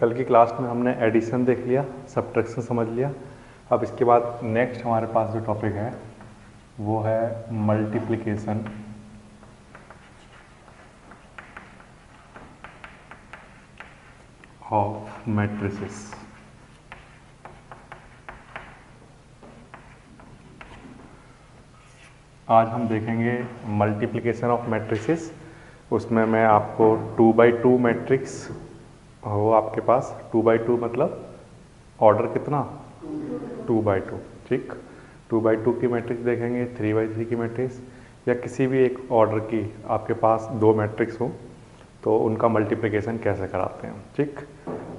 कल की क्लास में हमने एडिशन देख लिया, सब्ट्रैक्शन समझ लिया। अब इसके बाद नेक्स्ट हमारे पास जो टॉपिक है वो है मल्टीप्लिकेशन ऑफ मैट्रिसेस। आज हम देखेंगे मल्टीप्लिकेशन ऑफ मैट्रिसेस। उसमें मैं आपको 2x2 मैट्रिक्स हो आपके पास 2x2 मतलब ऑर्डर कितना 2x2, ठीक। 2x2 की मैट्रिक्स देखेंगे, 3x3 की मैट्रिक्स या किसी भी एक ऑर्डर की आपके पास दो मैट्रिक्स हो तो उनका मल्टीप्लिकेशन कैसे कराते हैं, ठीक।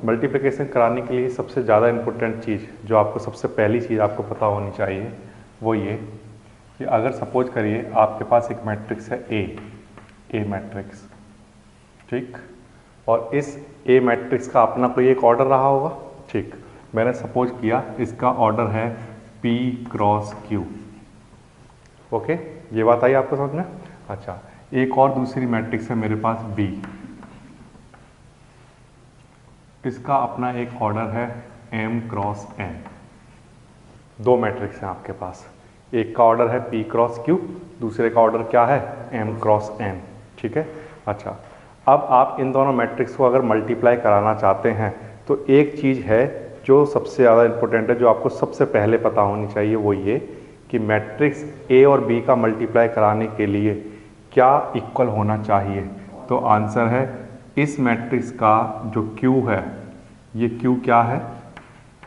मल्टीप्लिकेशन कराने के लिए सबसे ज़्यादा इम्पोर्टेंट चीज़ जो आपको सबसे पहली चीज़ आपको पता होनी चाहिए वो ये कि अगर सपोज करिए आपके पास एक मैट्रिक्स है ए मैट्रिक्स, ठीक, और इस ए मैट्रिक्स का अपना कोई एक ऑर्डर रहा होगा, ठीक। मैंने सपोज किया इसका ऑर्डर है P क्रॉस Q, ओके, ये बात आई आपको समझ में। अच्छा, एक और दूसरी मैट्रिक्स है मेरे पास B, इसका अपना एक ऑर्डर है M क्रॉस N। दो मैट्रिक्स हैं आपके पास, एक का ऑर्डर है P क्रॉस Q, दूसरे का ऑर्डर क्या है M क्रॉस N, ठीक है। अच्छा, अब आप इन दोनों मैट्रिक्स को अगर मल्टीप्लाई कराना चाहते हैं तो एक चीज़ है जो सबसे ज़्यादा इम्पोर्टेंट है, जो आपको सबसे पहले पता होनी चाहिए, वो ये कि मैट्रिक्स A और B का मल्टीप्लाई कराने के लिए क्या इक्वल होना चाहिए। तो आंसर है इस मैट्रिक्स का जो Q है, ये Q क्या है,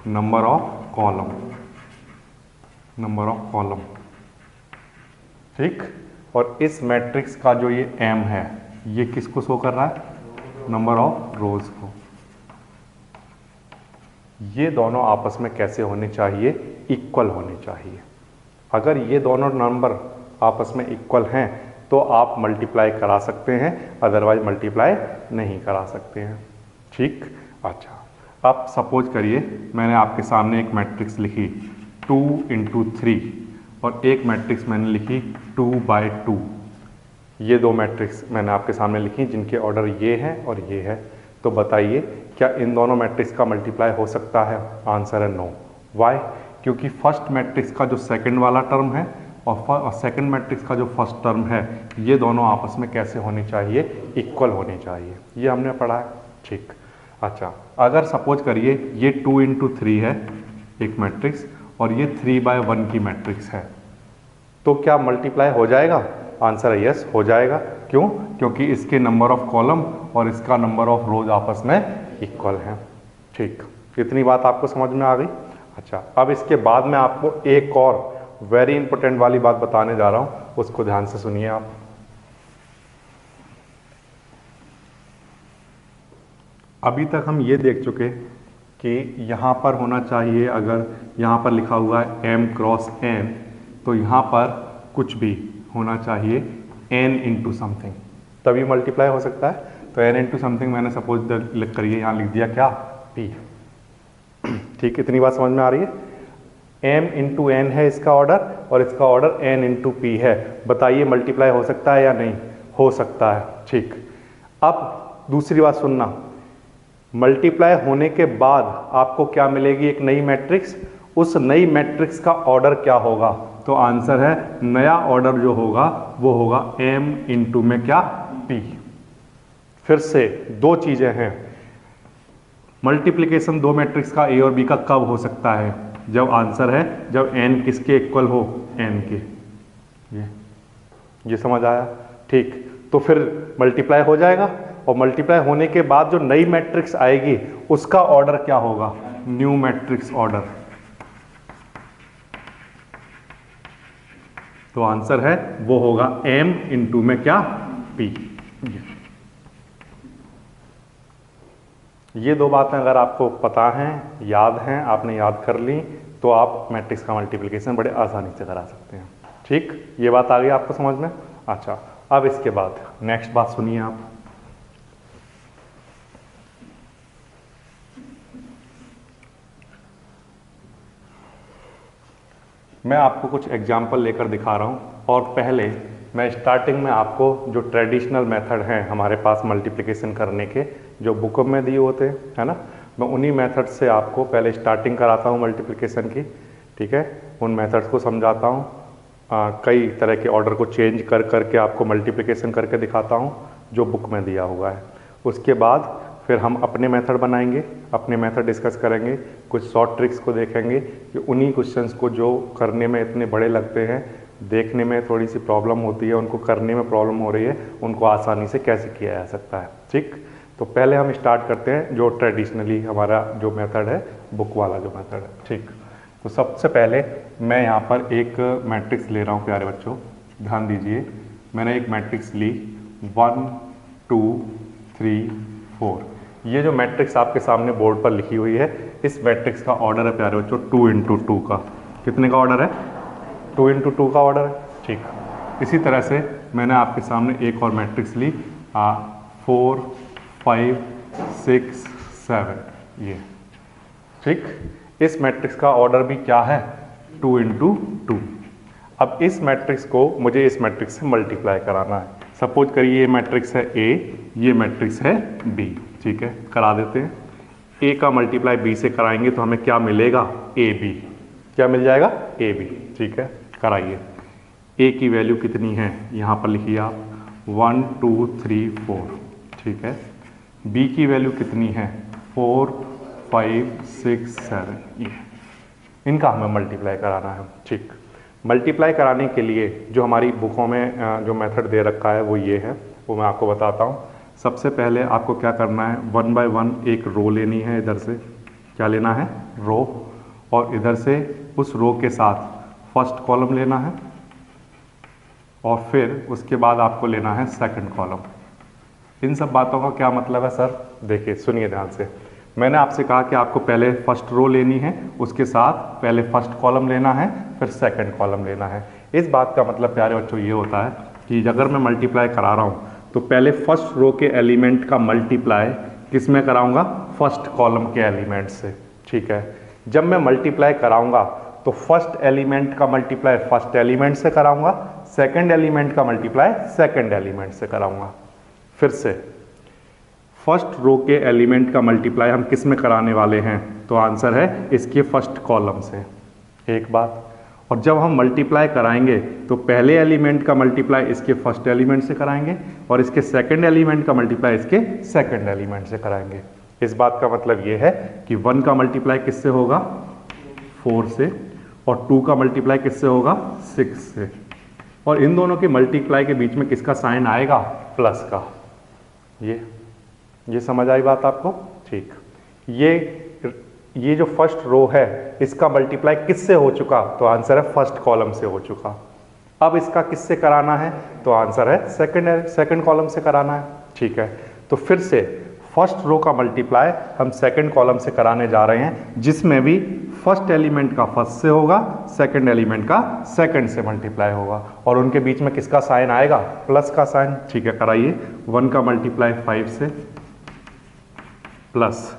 नंबर ऑफ कॉलम, ठीक। और इस मैट्रिक्स का जो ये M है ये किसको शो कर रहा है, नंबर ऑफ रोज को। ये दोनों आपस में कैसे होने चाहिए, इक्वल होने चाहिए। अगर ये दोनों नंबर आपस में इक्वल हैं तो आप मल्टीप्लाई करा सकते हैं, अदरवाइज मल्टीप्लाई नहीं करा सकते हैं, ठीक। अच्छा, अब सपोज करिए मैंने आपके सामने एक मैट्रिक्स लिखी 2 × 3 और एक मैट्रिक्स मैंने लिखी 2x2। ये दो मैट्रिक्स मैंने आपके सामने लिखी जिनके ऑर्डर ये हैं और ये है। तो बताइए क्या इन दोनों मैट्रिक्स का मल्टीप्लाई हो सकता है। आंसर है नो। वाई? क्योंकि फर्स्ट मैट्रिक्स का जो सेकंड वाला टर्म है और सेकंड मैट्रिक्स का जो फर्स्ट टर्म है ये दोनों आपस में कैसे होने चाहिए, इक्वल होने चाहिए। ये हमने पढ़ा है, ठीक। अच्छा, अगर सपोज करिए ये 2 × 3 है एक मैट्रिक्स और ये 3/1 की मैट्रिक्स है, तो क्या मल्टीप्लाई हो जाएगा। आंसर है यस, हो जाएगा। क्यों? क्योंकि इसके नंबर ऑफ कॉलम और इसका नंबर ऑफ रोज आपस में इक्वल हैं, ठीक। इतनी बात आपको समझ में आ गई। अच्छा, अब इसके बाद मैं आपको एक और वेरी इंपॉर्टेंट वाली बात बताने जा रहा हूं, उसको ध्यान से सुनिए आप। अभी तक हम ये देख चुके कि यहाँ पर होना चाहिए, अगर यहाँ पर लिखा हुआ है M क्रॉस N तो यहाँ पर कुछ भी होना चाहिए N × समथिंग, तभी मल्टीप्लाई हो सकता है। तो N × समथिंग मैंने सपोज लिख करिए यहाँ लिख दिया क्या, P, ठीक। इतनी बात समझ में आ रही है। M × N है इसका ऑर्डर और इसका ऑर्डर N × P है। बताइए मल्टीप्लाई हो सकता है या नहीं, हो सकता है, ठीक। अब दूसरी बात सुनना, मल्टीप्लाई होने के बाद आपको क्या मिलेगी, एक नई मैट्रिक्स। उस नई मैट्रिक्स का ऑर्डर क्या होगा। तो आंसर है नया ऑर्डर जो होगा वो होगा M × में क्या, P। फिर से दो चीजें हैं, मल्टीप्लिकेशन दो मैट्रिक्स का A और B का कब हो सकता है, जब आंसर है जब N किसके इक्वल हो, N के। ये समझ आया, ठीक। तो फिर मल्टीप्लाई हो जाएगा और मल्टीप्लाई होने के बाद जो नई मैट्रिक्स आएगी उसका ऑर्डर क्या होगा, न्यू मैट्रिक्स ऑर्डर। तो आंसर है वो होगा M × में क्या, P। ये दो बातें अगर आपको पता हैं, याद हैं, आपने याद कर ली तो आप मैट्रिक्स का मल्टीप्लिकेशन बड़े आसानी से करा सकते हैं, ठीक। ये बात आ गई आपको समझ में। अच्छा, अब इसके बाद नेक्स्ट बात सुनिए आप। मैं आपको कुछ एग्जाम्पल लेकर दिखा रहा हूँ और पहले मैं स्टार्टिंग में आपको जो ट्रेडिशनल मेथड हैं हमारे पास मल्टीप्लिकेशन करने के, जो बुकों में दिए होते हैं, है ना, मैं उन्हीं मेथड से आपको पहले स्टार्टिंग कराता हूँ मल्टीप्लिकेशन की, ठीक है, उन मेथड्स को समझाता हूँ, कई तरह के ऑर्डर को चेंज कर करके आपको मल्टीप्लिकेशन करके दिखाता हूँ जो बुक में दिया हुआ है। उसके बाद फिर हम अपने मेथड बनाएंगे, अपने मेथड डिस्कस करेंगे, कुछ शॉर्ट ट्रिक्स को देखेंगे कि उन्हीं क्वेश्चंस को जो करने में इतने बड़े लगते हैं, देखने में थोड़ी सी प्रॉब्लम होती है, उनको करने में प्रॉब्लम हो रही है, उनको आसानी से कैसे किया जा सकता है। ठीक, तो पहले हम स्टार्ट करते हैं जो ट्रेडिशनली हमारा जो मेथड है, बुक वाला जो मेथड है। ठीक, तो सबसे पहले मैं यहाँ पर एक मैट्रिक्स ले रहा हूँ प्यारे बच्चों, ध्यान दीजिए। मैंने एक मैट्रिक्स ली 1 2 3 4। ये जो मैट्रिक्स आपके सामने बोर्ड पर लिखी हुई है, इस मैट्रिक्स का ऑर्डर है प्यारे बच्चों 2 × 2 का। कितने का ऑर्डर है? 2 × 2 का ऑर्डर है। ठीक, इसी तरह से मैंने आपके सामने एक और मैट्रिक्स ली 4 5 6 7, ये। ठीक, इस मैट्रिक्स का ऑर्डर भी क्या है? 2 × 2। अब इस मैट्रिक्स को मुझे इस मैट्रिक्स से मल्टीप्लाई कराना है। सपोज करिए ये मैट्रिक्स है A, ये मैट्रिक्स है B। ठीक है, करा देते हैं। A का मल्टीप्लाई B से कराएंगे तो हमें क्या मिलेगा? AB। क्या मिल जाएगा? AB। ठीक है, कराइए। A की वैल्यू कितनी है यहाँ पर लिखिए आप 1 2 3 4। ठीक है, B की वैल्यू कितनी है? 4 5 6 7, ये। इनका हमें मल्टीप्लाई कराना है। ठीक, मल्टीप्लाई कराने के लिए जो हमारी बुकों में जो मेथड दे रखा है वो ये है, वो मैं आपको बताता हूँ। सबसे पहले आपको क्या करना है, 1 बाय 1 एक रो लेनी है। इधर से क्या लेना है? रो। और इधर से उस रो के साथ फर्स्ट कॉलम लेना है और फिर उसके बाद आपको लेना है सेकंड कॉलम। इन सब बातों का क्या मतलब है सर? देखिए, सुनिए ध्यान से। मैंने आपसे कहा कि आपको पहले फर्स्ट रो लेनी है, उसके साथ पहले फर्स्ट कॉलम लेना है, फिर सेकंड कॉलम लेना है। इस बात का मतलब प्यारे बच्चों ये होता है कि अगर मैं मल्टीप्लाई करा रहा हूँ तो पहले फर्स्ट रो के एलिमेंट का मल्टीप्लाई किस में कराऊंगा? फर्स्ट कॉलम के एलिमेंट से। ठीक है, जब मैं मल्टीप्लाई कराऊंगा तो फर्स्ट एलिमेंट का मल्टीप्लाई फर्स्ट एलिमेंट से कराऊंगा, सेकंड एलिमेंट का मल्टीप्लाई सेकंड एलिमेंट से कराऊंगा। फिर से फर्स्ट रो के एलिमेंट का मल्टीप्लाई हम किस में कराने वाले हैं? तो आंसर है इसके फर्स्ट कॉलम से। एक बात। और जब हम मल्टीप्लाई कराएंगे तो पहले एलिमेंट का मल्टीप्लाई इसके फर्स्ट एलिमेंट से कराएंगे और इसके सेकंड एलिमेंट का मल्टीप्लाई इसके सेकंड एलिमेंट से कराएंगे। इस बात का मतलब ये है कि 1 का मल्टीप्लाई किससे होगा? 4 से, और 2 का मल्टीप्लाई किससे होगा? 6 से। और इन दोनों के मल्टीप्लाई के बीच में किसका साइन आएगा? प्लस का। ये समझ आई बात आपको? ठीक, ये जो फर्स्ट रो है इसका मल्टीप्लाई किससे हो चुका? तो आंसर है फर्स्ट कॉलम से हो चुका। अब इसका किससे कराना है? तो आंसर है सेकंड कॉलम से कराना है। ठीक है, तो फिर से फर्स्ट रो का मल्टीप्लाई हम सेकंड कॉलम से कराने जा रहे हैं, जिसमें भी फर्स्ट एलिमेंट का फर्स्ट से होगा, सेकंड एलिमेंट का सेकंड से मल्टीप्लाई होगा, और उनके बीच में किसका साइन आएगा? प्लस का साइन। ठीक है, कराइए। 1 का मल्टीप्लाई 5 से प्लस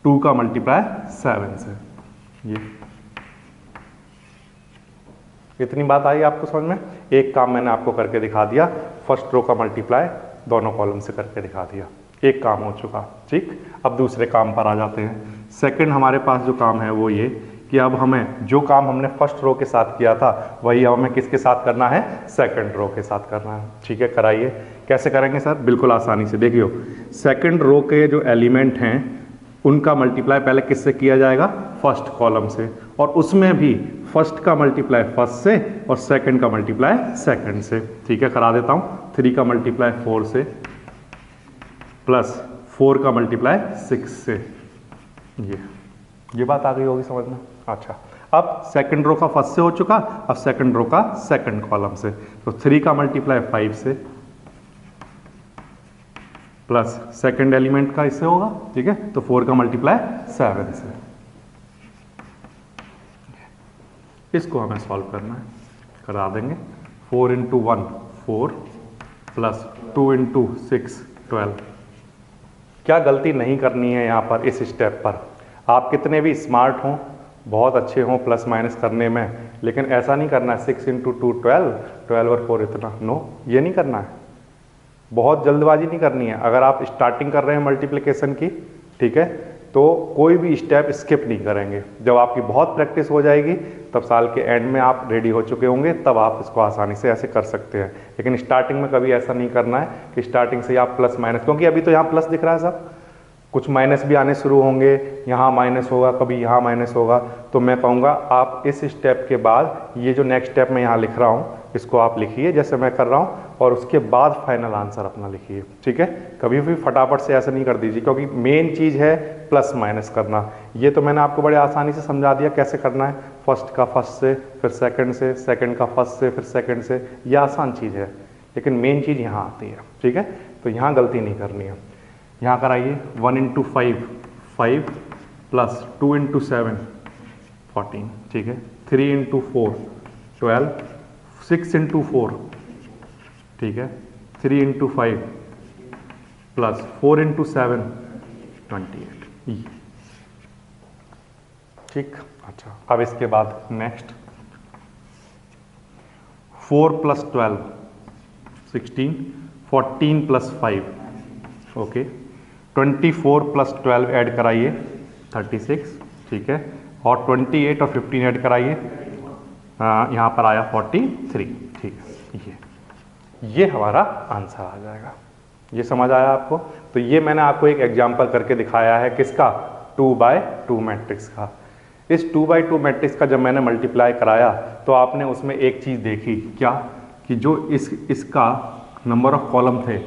2 का मल्टीप्लाई 7 से। ये इतनी बात आई आपको समझ में? एक काम मैंने आपको करके दिखा दिया, फर्स्ट रो का मल्टीप्लाई दोनों कॉलम से करके दिखा दिया। एक काम हो चुका। ठीक, अब दूसरे काम पर आ जाते हैं। सेकंड हमारे पास जो काम है वो ये कि अब हमें जो काम हमने फर्स्ट रो के साथ किया था वही हमें किसके साथ करना है? सेकंड रो के साथ करना है। ठीक है, कराइए। कैसे करेंगे सर? बिल्कुल आसानी से। देखियो, सेकंड रो के जो एलिमेंट हैं उनका मल्टीप्लाई पहले किससे किया जाएगा? फर्स्ट कॉलम से, और उसमें भी फर्स्ट का मल्टीप्लाई फर्स्ट से और सेकंड का मल्टीप्लाई सेकंड से। ठीक है, करा देता हूँ। 3 का मल्टीप्लाई 4 से प्लस 4 का मल्टीप्लाई 6 से। ये बात आ गई होगी समझ में? अच्छा, अब सेकंड रो का फर्स्ट से हो चुका, अब सेकंड रो का सेकंड कॉलम से। तो 3 का मल्टीप्लाई 5 से प्लस सेकंड एलिमेंट का इससे होगा। ठीक है, तो 4 का मल्टीप्लाई 7 से। इसको हमें सॉल्व करना है, करा देंगे। 4 × 1 4 प्लस 2 × 6 12। क्या गलती नहीं करनी है यहाँ पर इस स्टेप पर? आप कितने भी स्मार्ट हों, बहुत अच्छे हों प्लस माइनस करने में, लेकिन ऐसा नहीं करना है 6 × 2 12, 12 और 4 इतना। नो, ये नहीं करना है। बहुत जल्दबाजी नहीं करनी है। अगर आप स्टार्टिंग कर रहे हैं मल्टीप्लिकेशन की, ठीक है, तो कोई भी स्टेप स्किप नहीं करेंगे। जब आपकी बहुत प्रैक्टिस हो जाएगी तब साल के एंड में आप रेडी हो चुके होंगे, तब आप इसको आसानी से ऐसे कर सकते हैं। लेकिन स्टार्टिंग में कभी ऐसा नहीं करना है कि स्टार्टिंग से आप प्लस माइनस, क्योंकि अभी तो यहाँ प्लस दिख रहा है सब, कुछ माइनस भी आने शुरू होंगे, यहाँ माइनस होगा, कभी यहाँ माइनस होगा। तो मैं कहूँगा आप इस स्टेप के बाद ये जो नेक्स्ट स्टेप मैं यहाँ लिख रहा हूँ इसको आप लिखिए जैसे मैं कर रहा हूँ, और उसके बाद फाइनल आंसर अपना लिखिए, ठीक है। कभी भी फटाफट से ऐसे नहीं कर दीजिए, क्योंकि मेन चीज़ है प्लस माइनस करना। ये तो मैंने आपको बड़े आसानी से समझा दिया कैसे करना है, फर्स्ट का फर्स्ट से, फिर सेकंड से, सेकंड का फर्स्ट से, फिर सेकंड से। ये आसान चीज़ है, लेकिन मेन चीज़ यहाँ आती है, ठीक है। तो यहाँ गलती नहीं करनी है। यहाँ कराइए 1 × 5 5 प्लस 2 × 7 14, ठीक है। 3 × 4 12, 6 × 4, ठीक है। 3 × 5 प्लस 4 × 7 28, ठीक। अच्छा, अब इसके बाद नेक्स्ट 4 + 12 16, 14 + 5, ओके। 24 + 12 ऐड कराइए 36, ठीक है। और 28 और 15 ऐड कराइए, यहाँ पर आया 43, ठीक है। ये हमारा आंसर आ जाएगा। ये समझ आया आपको? तो ये मैंने आपको एक एग्जांपल करके दिखाया है किसका, 2/2 मैट्रिक्स का। इस 2/2 मैट्रिक्स का जब मैंने मल्टीप्लाई कराया तो आपने उसमें एक चीज़ देखी, क्या कि जो इसका नंबर ऑफ कॉलम थे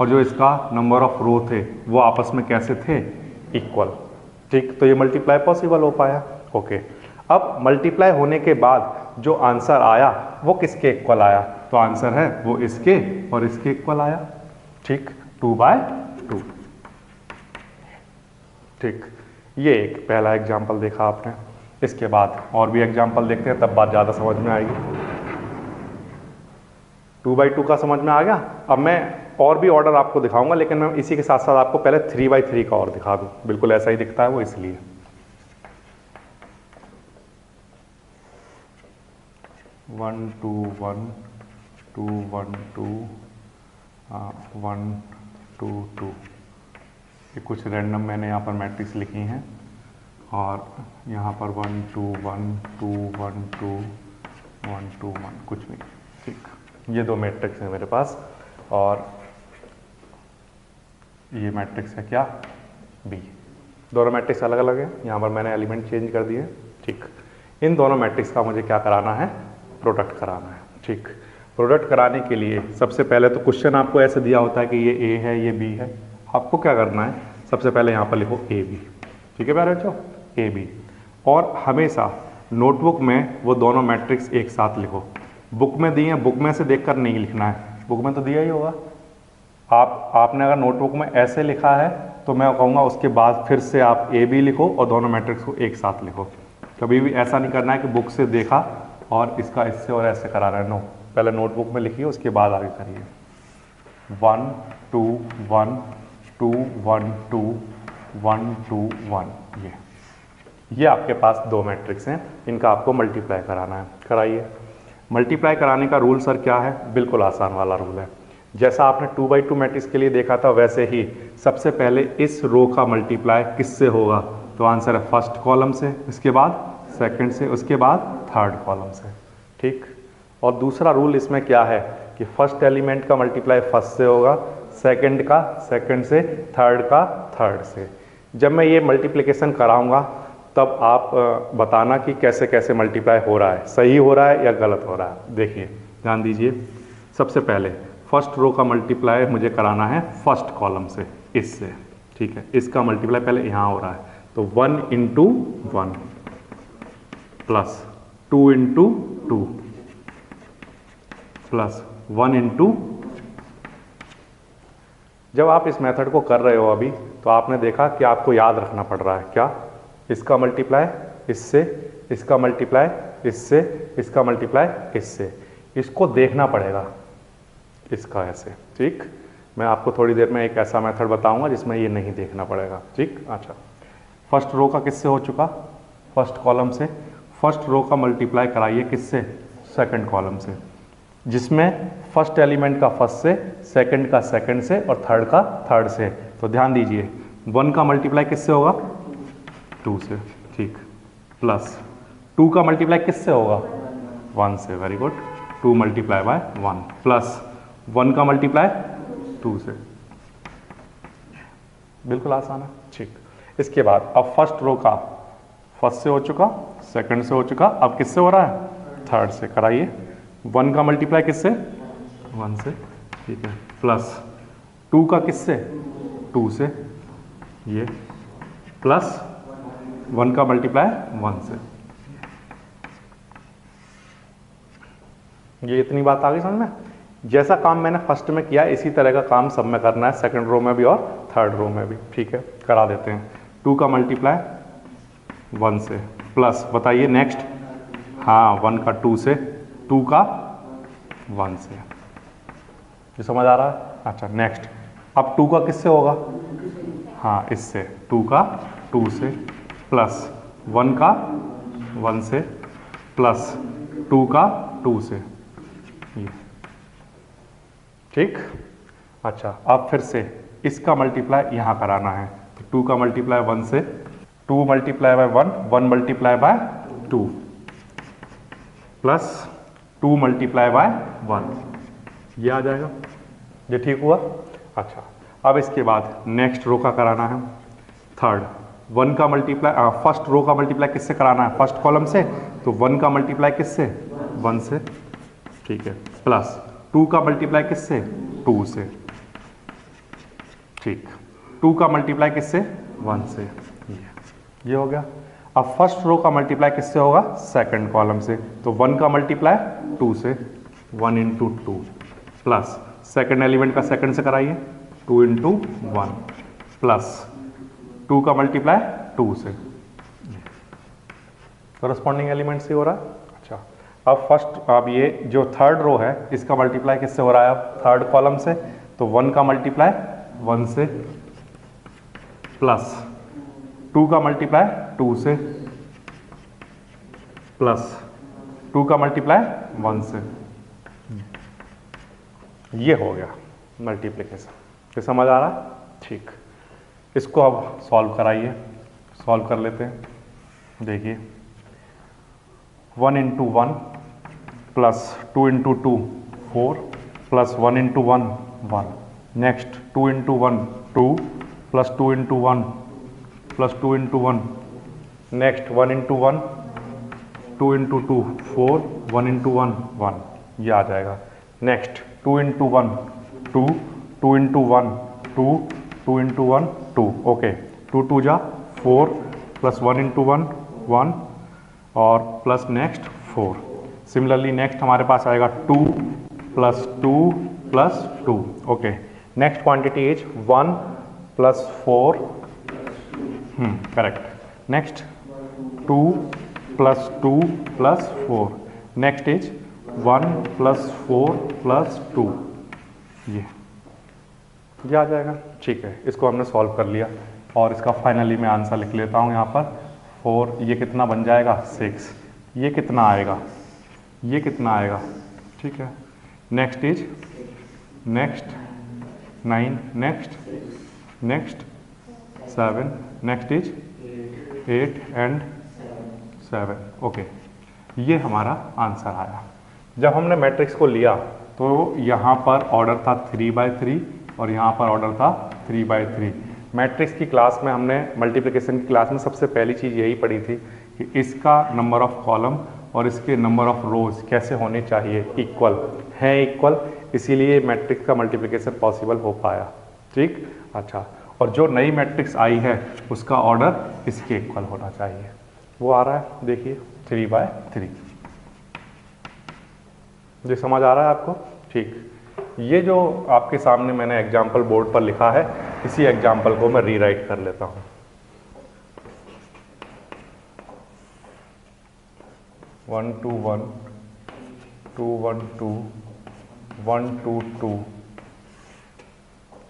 और जो इसका नंबर ऑफ रो थे वो आपस में कैसे थे, इक्वल, ठीक। तो ये मल्टीप्लाई पॉसिबल हो पाया, ओके। अब मल्टीप्लाई होने के बाद जो आंसर आया वो किसके इक्वल आया, तो आंसर है वो इसके और इसके इक्वल आया, ठीक। 2/2, ठीक। ये एक पहला एग्जाम्पल देखा आपने। इसके बाद और भी एग्जाम्पल देखते हैं, तब बात ज़्यादा समझ में आएगी। 2/2 का समझ में आ गया। अब मैं और भी ऑर्डर आपको दिखाऊंगा, लेकिन मैं इसी के साथ साथ आपको पहले 3/3 का और दिखा दूं। बिल्कुल ऐसा ही दिखता है वो, इसलिए 1 2 1 2 1 2 1 2 2। ये कुछ रैंडम मैंने यहाँ पर मैट्रिक्स लिखी हैं, और यहाँ पर 1 2 1 2 1 2 1 2 1 कुछ भी, ठीक। ये दो मैट्रिक्स हैं मेरे पास, और ये मैट्रिक्स है क्या, बी। दोनों मैट्रिक्स अलग अलग है, यहाँ पर मैंने एलिमेंट चेंज कर दिए, ठीक। इन दोनों मैट्रिक्स का मुझे क्या कराना है, प्रोडक्ट कराना है, ठीक। प्रोडक्ट कराने के लिए सबसे पहले तो क्वेश्चन आपको ऐसे दिया होता है कि ये ए है, ये बी है। आपको क्या करना है, सबसे पहले यहाँ पर लिखो ए बी, ठीक है प्यारे बच्चों, ए बी। और हमेशा नोटबुक में वो दोनों मैट्रिक्स एक साथ लिखो। बुक में दिए हैं, बुक में से देखकर नहीं लिखना है, बुक में तो दिया ही होगा। आपने अगर नोटबुक में ऐसे लिखा है तो मैं कहूँगा उसके बाद फिर से आप ए बी लिखो और दोनों मैट्रिक्स को एक साथ लिखो। कभी भी ऐसा नहीं करना है कि बुक से देखा और इसका इससे और ऐसे करा रहा है, नो। पहले नोटबुक में लिखिए, उसके बाद आगे करिए। 1 2 1 2 1 2 1 2 1, ये आपके पास दो मैट्रिक्स हैं, इनका आपको मल्टीप्लाई कराना है, कराइए। मल्टीप्लाई कराने का रूल सर क्या है, बिल्कुल आसान वाला रूल है। जैसा आपने 2/2 मैट्रिक्स के लिए देखा था वैसे ही सबसे पहले इस रो का मल्टीप्लाई किससे होगा, तो आंसर है फर्स्ट कॉलम से, इसके बाद सेकंड से, उसके बाद थर्ड कॉलम से, ठीक। और दूसरा रूल इसमें क्या है कि फर्स्ट एलिमेंट का मल्टीप्लाई फर्स्ट से होगा, सेकंड का सेकंड से, थर्ड का थर्ड से। जब मैं ये मल्टीप्लिकेशन कराऊंगा तब आप बताना कि कैसे कैसे मल्टीप्लाई हो रहा है, सही हो रहा है या गलत हो रहा है। देखिए ध्यान दीजिए, सबसे पहले फर्स्ट रो का मल्टीप्लाई मुझे कराना है फर्स्ट कॉलम से, इससे, ठीक है। इसका मल्टीप्लाई पहले यहाँ हो रहा है, तो 1 × 1 प्लस 2 × 2 प्लस 1 × जब आप इस मेथड को कर रहे हो अभी, तो आपने देखा कि आपको याद रखना पड़ रहा है क्या, इसका मल्टीप्लाई इससे, इसका मल्टीप्लाई इससे, इसका मल्टीप्लाई इससे। इसको देखना पड़ेगा, इसका ऐसे, ठीक। मैं आपको थोड़ी देर में एक ऐसा मेथड बताऊंगा जिसमें ये नहीं देखना पड़ेगा, ठीक। अच्छा, फर्स्ट रो का किससे हो चुका, फर्स्ट कॉलम से। फर्स्ट रो का मल्टीप्लाई कराइए किससे, सेकंड कॉलम से, जिसमें फर्स्ट एलिमेंट का फर्स्ट से, सेकंड का सेकंड से और थर्ड का थर्ड से। तो ध्यान दीजिए 1 का मल्टीप्लाई किससे होगा, 2 से, ठीक, प्लस 2 का मल्टीप्लाई किससे होगा? 1 से, very good, 2 multiply by 1 plus 1 का मल्टीप्लाई 2 से, बिल्कुल आसान है, ठीक। इसके बाद अब फर्स्ट रो का फर्स्ट से हो चुका, सेकंड से हो चुका, अब किससे हो रहा है? थर्ड से, कराइए। 1 का मल्टीप्लाई किससे? 1 से, ठीक है, प्लस 2 का किससे? 2 से, ये, प्लस 1 का मल्टीप्लाई 1 से। ये इतनी बात आ गई समझ में? जैसा काम मैंने फर्स्ट में किया इसी तरह का काम सब में करना है, सेकंड रो में भी और थर्ड रो में भी, ठीक है, करा देते हैं। 2 का मल्टीप्लाई 1 से, प्लस बताइए नेक्स्ट, हाँ 1 का 2 से, 2 का 1 से, ये समझ आ रहा है? अच्छा नेक्स्ट, अब 2 का किससे होगा? हाँ इससे, 2 का 2 से, प्लस 1 का 1 से, प्लस 2 का 2 से, ये, ठीक। अच्छा अब फिर से इसका मल्टीप्लाई यहाँ कराना है, तो 2 का मल्टीप्लाई 1 से, 2 multiply by 1, 1 multiply by 2, plus 2 multiply by 1, ये आ जाएगा, ये ठीक हुआ। अच्छा अब इसके बाद नेक्स्ट रो का कराना है, थर्ड, 1 का मल्टीप्लाई फर्स्ट रो का मल्टीप्लाई किससे कराना है? फर्स्ट कॉलम से, तो 1 का मल्टीप्लाई किससे? 1 से, ठीक है, प्लस 2 का मल्टीप्लाई किससे? 2 से, ठीक, 2 का मल्टीप्लाई किससे? 1 से, ये हो गया। अब फर्स्ट रो का मल्टीप्लाई किससे होगा? सेकंड कॉलम से, तो 1 का मल्टीप्लाई 2 से, 1 इंटू 2, प्लस सेकंड एलिमेंट का सेकंड से कराइए, 2 इंटू 1, प्लस 2 का मल्टीप्लाई 2 से, करस्पॉन्डिंग एलिमेंट से हो रहा है। अच्छा अब फर्स्ट, अब ये जो थर्ड रो है इसका मल्टीप्लाई किससे हो रहा है? अब थर्ड कॉलम से, तो 1 का मल्टीप्लाई 1 से, प्लस 2 का मल्टीप्लाई 2 से, प्लस 2 का मल्टीप्लाई 1 से, ये हो गया मल्टीप्लिकेशन। ये समझ आ रहा है? ठीक, इसको अब सॉल्व कराइए, सॉल्व कर लेते हैं। देखिए 1 into 1 plus 2 into 2 4, plus 1 into 1 1, next 2 into 1 2, plus 2 into 1 plus 2 into 1, next 1 into 1 2 into 2 4, 1 into 1 1, ये आ जाएगा। Next 2 into 1 2, 2 into 1 2, 2 into 1 2, okay, 2 2 जा 4, प्लस 1 इंटू 1 1, और प्लस नेक्स्ट 4। सिमिलरली नेक्स्ट हमारे पास आएगा 2 plus 2 plus 2, okay, next quantity is 1 plus 4, correct, next 2 plus 2 plus 4, next is 1 plus 4 plus 2, ये आ जाएगा। ठीक है, इसको हमने सॉल्व कर लिया और इसका फाइनली मैं आंसर लिख लेता हूँ यहाँ पर 4, ये कितना बन जाएगा 6, ये कितना आएगा, ये कितना आएगा, ठीक है, next is next 9, next 7, next is 8 and 7, okay, ये हमारा आंसर आया। जब हमने मैट्रिक्स को लिया तो यहाँ पर ऑर्डर था 3/3 और यहाँ पर ऑर्डर था 3/3। मैट्रिक्स की क्लास में हमने मल्टीप्लिकेशन की क्लास में सबसे पहली चीज़ यही पढ़ी थी कि इसका नंबर ऑफ कॉलम और इसके नंबर ऑफ रोज कैसे होने चाहिए, इक्वल है, इक्वल, इसीलिए मैट्रिक्स का मल्टीप्लिकेशन पॉसिबल हो पाया। ठीक, अच्छा, और जो नई मैट्रिक्स आई है उसका ऑर्डर इसके इक्वल होना चाहिए, वो आ रहा है, देखिए 3/3। ये समझ आ रहा है आपको? ठीक, ये जो आपके सामने मैंने एग्जाम्पल बोर्ड पर लिखा है, इसी एग्जाम्पल को मैं रीराइट कर लेता हूँ। 1 2 1 2 1 2 1 2 2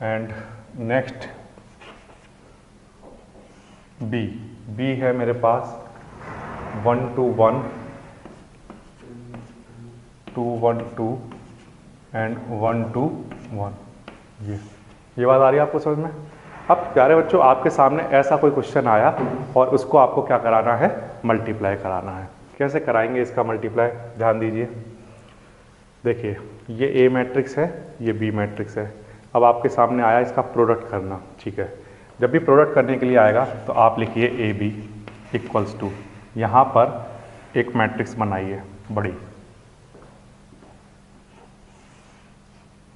एंड नेक्स्ट बी है मेरे पास 1 2 1 2 1 2 एंड 1 2 1। ये बात आ रही है आपको समझ में? अब प्यारे बच्चों, आपके सामने ऐसा कोई क्वेश्चन आया और उसको आपको क्या कराना है, मल्टीप्लाई कराना है। कैसे कराएंगे इसका मल्टीप्लाई, ध्यान दीजिए। देखिए ये ए मैट्रिक्स है, ये बी मैट्रिक्स है। अब आपके सामने आया इसका प्रोडक्ट करना, ठीक है। जब भी प्रोडक्ट करने के लिए आएगा तो आप लिखिए ए बी इक्वल्स टू, यहाँ पर एक मैट्रिक्स बनाइए बड़ी,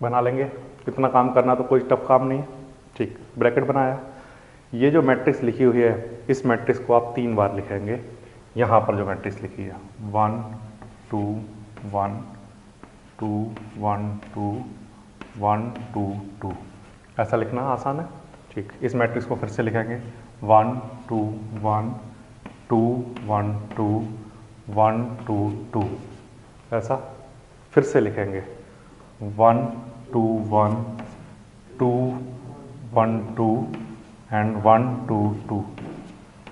बना लेंगे, इतना काम करना तो कोई टफ काम नहीं है, ठीक। ब्रैकेट बनाया, ये जो मैट्रिक्स लिखी हुई है इस मैट्रिक्स को आप 3 बार लिखेंगे। यहाँ पर जो मैट्रिक्स लिखी है 1 2 1 2 1 2 1 2 2, ऐसा लिखना आसान है, ठीक। इस मैट्रिक्स को फिर से लिखेंगे 1 2 1 2 1 2 1 2 2, ऐसा फिर से लिखेंगे 1 2 1 2 1 2 एंड 1 2 2,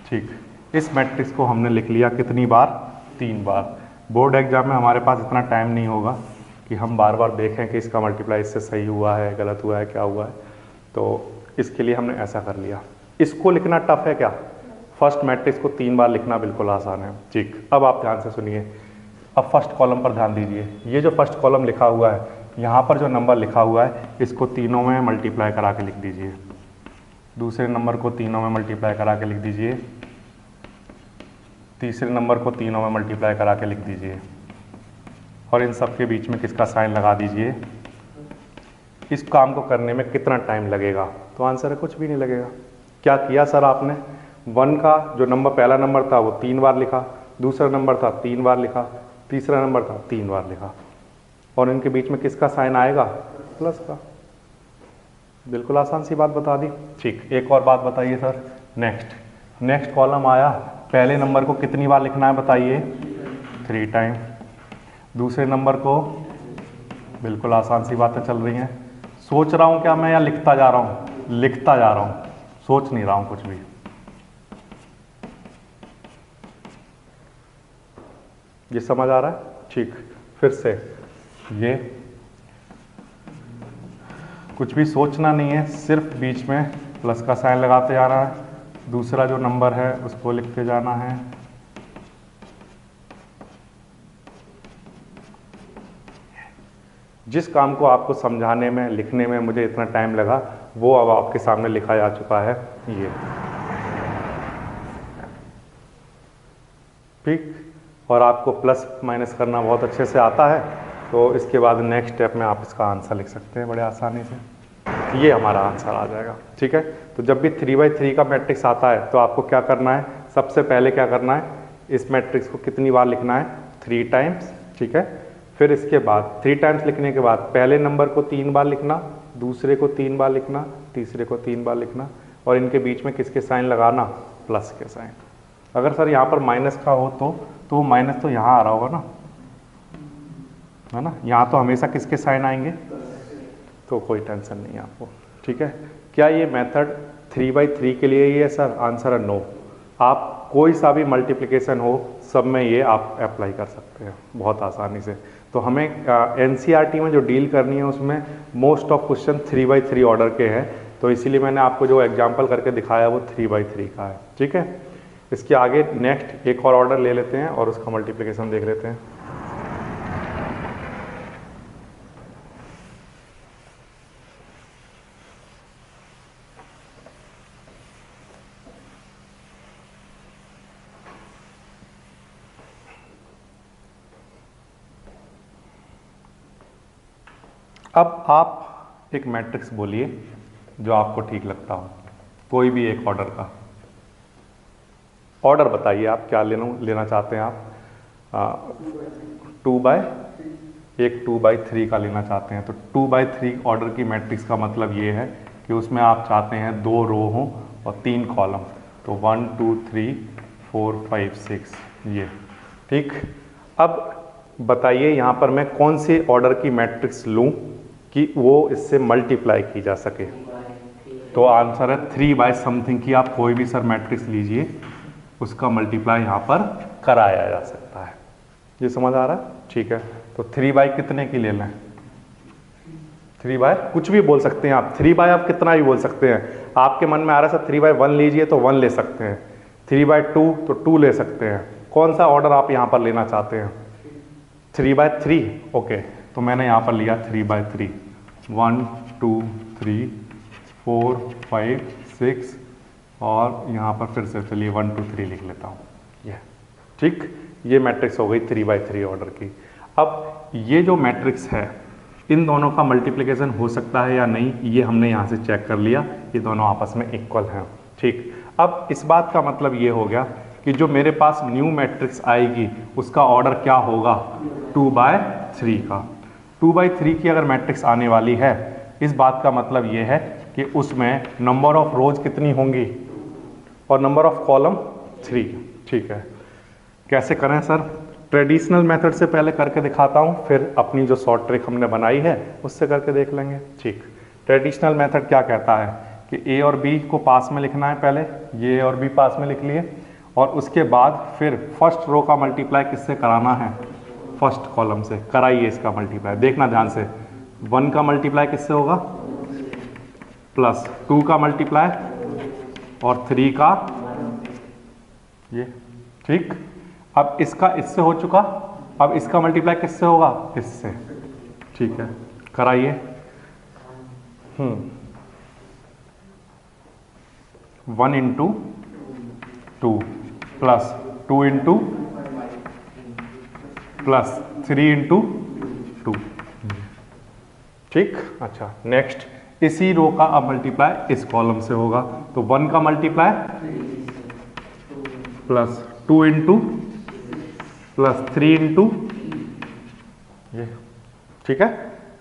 ठीक। इस मैट्रिक्स को हमने लिख लिया कितनी बार, 3 बार। बोर्ड एग्जाम में हमारे पास इतना टाइम नहीं होगा कि हम बार बार देखें कि इसका मल्टीप्लाई इससे सही हुआ है, गलत हुआ है, क्या हुआ है, तो इसके लिए हमने ऐसा कर लिया। इसको लिखना टफ है क्या, फर्स्ट मैट्रिक्स को 3 बार लिखना बिल्कुल आसान है, ठीक। अब आप ध्यान से सुनिए, अब फर्स्ट कॉलम पर ध्यान दीजिए। ये जो फर्स्ट कॉलम लिखा हुआ है, यहाँ पर जो नंबर लिखा हुआ है इसको तीनों में मल्टीप्लाई करा के लिख दीजिए। दूसरे नंबर को तीनों में मल्टीप्लाई करा के लिख दीजिए। तीसरे नंबर को तीनों में मल्टीप्लाई करा के लिख दीजिए। और इन सब के बीच में किसका साइन लगा दीजिए। इस काम को करने में कितना टाइम लगेगा, तो आंसर है कुछ भी नहीं लगेगा। क्या किया सर आपने, 1 का जो नंबर पहला नंबर था वो 3 बार लिखा, दूसरा नंबर था 3 बार लिखा, तीसरा नंबर था 3 बार लिखा, और इनके बीच में किसका साइन आएगा, प्लस का। बिल्कुल आसान सी बात बता दी, ठीक। एक और बात बताइए सर, नेक्स्ट कॉलम आया, पहले नंबर को कितनी बार लिखना है बताइए, 3 टाइम। दूसरे नंबर को, बिल्कुल आसान सी बातें चल रही हैं। सोच रहा हूँ क्या मैं, या लिखता जा रहा हूँ, लिखता जा रहा हूँ, सोच नहीं रहा हूँ कुछ भी। ये समझ आ रहा है, ठीक। फिर से ये कुछ भी सोचना नहीं है, सिर्फ बीच में प्लस का साइन लगाते जा रहा है। दूसरा जो नंबर है उसको लिखते जाना है। जिस काम को आपको समझाने में, लिखने में मुझे इतना टाइम लगा, वो अब आपके सामने लिखा जा चुका है, ये, ठीक। और आपको प्लस माइनस करना बहुत अच्छे से आता है, तो इसके बाद नेक्स्ट स्टेप में आप इसका आंसर लिख सकते हैं बड़े आसानी से। ये हमारा आंसर आ जाएगा, ठीक है। तो जब भी 3/3 का मैट्रिक्स आता है तो आपको क्या करना है, सबसे पहले क्या करना है, इस मैट्रिक्स को कितनी बार लिखना है, 3 टाइम्स, ठीक है। फिर इसके बाद 3 टाइम्स लिखने के बाद पहले नंबर को 3 बार लिखना, दूसरे को 3 बार लिखना, तीसरे को 3 बार लिखना, और इनके बीच में किसके साइन लगाना, प्लस के साइन। अगर सर यहाँ पर माइनस का हो तो माइनस तो यहाँ आ रहा होगा ना, है ना, यहाँ तो हमेशा किसके साइन आएंगे, तो कोई टेंशन नहीं है आपको, ठीक है। क्या ये मेथड 3/3 के लिए ही है सर, आंसर है नो। आप कोई सा भी मल्टीप्लिकेशन हो, सब में ये आप अप्लाई कर सकते हैं बहुत आसानी से। तो हमें एनसीईआरटी में जो डील करनी है उसमें मोस्ट ऑफ क्वेश्चन 3/3 ऑर्डर के हैं, तो इसीलिए मैंने आपको जो एग्जाम्पल करके दिखाया वो 3/3 का है, ठीक है। इसके आगे नेक्स्ट एक और ऑर्डर ले लेते हैं और उसका मल्टीप्लिकेशन देख लेते हैं। अब आप एक मैट्रिक्स बोलिए जो आपको ठीक लगता हो, कोई भी एक ऑर्डर का ऑर्डर बताइए, आप क्या लेना चाहते हैं। आप 2/3 का लेना चाहते हैं, तो 2/3 ऑर्डर की मैट्रिक्स का मतलब ये है कि उसमें आप चाहते हैं 2 रो हों और 3 कॉलम, तो 1 2 3 4 5 6 ये, ठीक। अब बताइए यहाँ पर मैं कौन सी ऑर्डर की मैट्रिक्स लूँ कि वो इससे मल्टीप्लाई की जा सके, तो आंसर है 3/समथिंग की। आप कोई भी सर मैट्रिक्स लीजिए, उसका मल्टीप्लाई यहाँ पर कराया जा सकता है। ये समझ आ रहा है, ठीक है। तो 3/कितने की ले लें, 3 बाय कुछ भी बोल सकते हैं आप, 3 बाय आप कितना भी बोल सकते हैं। आपके मन में आ रहा है सर 3/1 लीजिए तो 1 ले सकते हैं, 3/2 तो 2 ले सकते हैं। कौन सा ऑर्डर आप यहाँ पर लेना चाहते हैं? 3/3। ओके, तो मैंने यहाँ पर लिया 3/3, 1 2 3 4 5 6 और यहाँ पर फिर से चलिए 1 2 3 लिख लेता हूँ। ये ठीक, ये मैट्रिक्स हो गई 3/3 ऑर्डर की। अब ये जो मैट्रिक्स है इन दोनों का मल्टीप्लिकेशन हो सकता है या नहीं, ये हमने यहाँ से चेक कर लिया, ये दोनों आपस में इक्वल हैं। ठीक, अब इस बात का मतलब ये हो गया कि जो मेरे पास न्यू मैट्रिक्स आएगी उसका ऑर्डर क्या होगा? 2/3 का। 2/3 की अगर मैट्रिक्स आने वाली है, इस बात का मतलब ये है कि उसमें नंबर ऑफ रोज कितनी होंगी और नंबर ऑफ कॉलम 3। ठीक है, कैसे करें सर? ट्रेडिशनल मेथड से पहले करके दिखाता हूँ, फिर अपनी जो शॉर्ट ट्रिक हमने बनाई है उससे करके देख लेंगे। ठीक, ट्रेडिशनल मेथड क्या कहता है कि ए और बी को पास में लिखना है, पहले ये और बी पास में लिख लिए और उसके बाद फिर फर्स्ट रो का मल्टीप्लाई किससे कराना है? फर्स्ट कॉलम से। कराइए इसका मल्टीप्लाई, देखना ध्यान से। 1 का मल्टीप्लाई किससे होगा? प्लस 2 का मल्टीप्लाई और 3 का ये। ठीक, अब इसका इससे हो चुका, अब इसका मल्टीप्लाई किससे होगा? इससे। ठीक है, कराइए। 1 × 2 प्लस 2 × प्लस 3 × 2। ठीक, अच्छा नेक्स्ट, इसी रो का अब मल्टीप्लाई इस कॉलम से होगा, तो 1 का मल्टीप्लाई प्लस 2 × प्लस 3 × ये। ठीक है,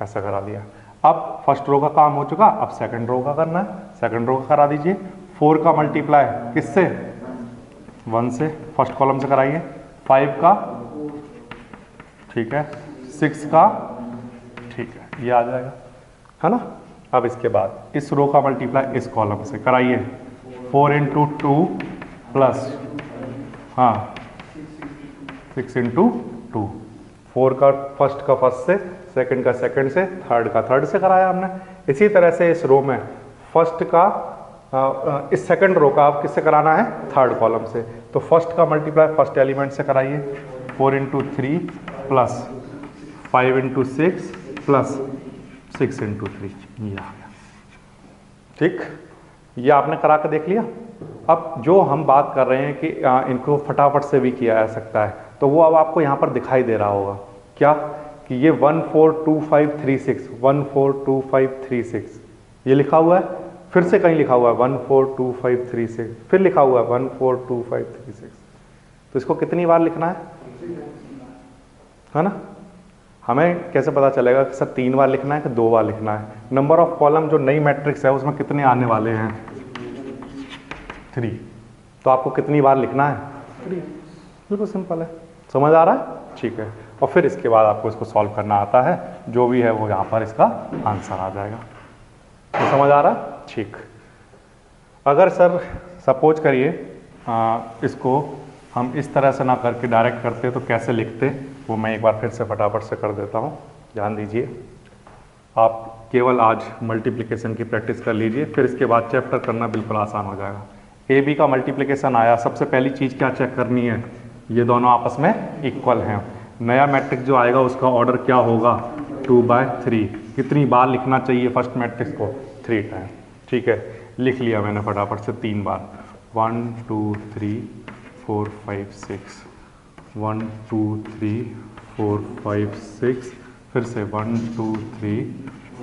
ऐसा करा दिया। अब फर्स्ट रो का काम हो चुका, अब सेकंड रो का करना है। सेकंड रो का करा दीजिए। 4 का मल्टीप्लाई किससे? 1 से, फर्स्ट कॉलम से कराइए। 5 का, ठीक है, 6 का, ठीक है, ये आ जाएगा, है ना। अब इसके बाद इस रो का मल्टीप्लाई इस कॉलम से कराइए। 4 × 2 प्लस 6 × 2। 4 का फर्स्ट से, सेकंड का सेकंड से, थर्ड का थर्ड से कराया हमने। इसी तरह से इस रो में फर्स्ट का इस सेकंड रो का आप किससे कराना है? थर्ड कॉलम से। तो फर्स्ट का मल्टीप्लाई फर्स्ट एलिमेंट से कराइए। 4 × 3 प्लस 5 × 6 प्लस 6 × 3, ये आ गया। ठीक, ये आपने करा के देख लिया। अब जो हम बात कर रहे हैं कि इनको फटाफट से भी किया जा सकता है, तो वो अब आपको यहाँ पर दिखाई दे रहा होगा क्या, कि ये 1 4 2 5 3 6 1 4 2 5 3 6 ये लिखा हुआ है। फिर से कहीं लिखा हुआ है 1 4 2 5 3 6, फिर लिखा हुआ है 1 4 2 5 3 6। तो इसको कितनी बार लिखना है ना? हमें कैसे पता चलेगा कि सर 3 बार लिखना है कि 2 बार लिखना है? नंबर ऑफ कॉलम जो नई मैट्रिक्स है उसमें कितने आने वाले हैं? 3। तो आपको कितनी बार लिखना है? 3। बिल्कुल सिंपल है, समझ आ रहा है? ठीक है, और फिर इसके बाद आपको इसको सॉल्व करना आता है, जो भी है वो यहाँ पर इसका आंसर आ जाएगा। तो समझ आ रहा है? ठीक। अगर सर सपोज करिए इसको हम इस तरह से ना करके डायरेक्ट करते तो कैसे लिखते, वो मैं एक बार फिर से फटाफट से कर देता हूँ। ध्यान दीजिए, आप केवल आज मल्टीप्लिकेशन की प्रैक्टिस कर लीजिए, फिर इसके बाद चैप्टर करना बिल्कुल आसान हो जाएगा। ए बी का मल्टीप्लिकेशन आया, सबसे पहली चीज़ क्या चेक करनी है? ये दोनों आपस में इक्वल हैं। नया मैट्रिक्स जो आएगा उसका ऑर्डर क्या होगा? 2/3। कितनी बार लिखना चाहिए फर्स्ट मैट्रिक्स को? 3 टाइम। ठीक है, लिख लिया मैंने फटाफट से 3 बार। 1 2 3 4 5 6 1 2 3 4 5 6, फिर से 1 2 3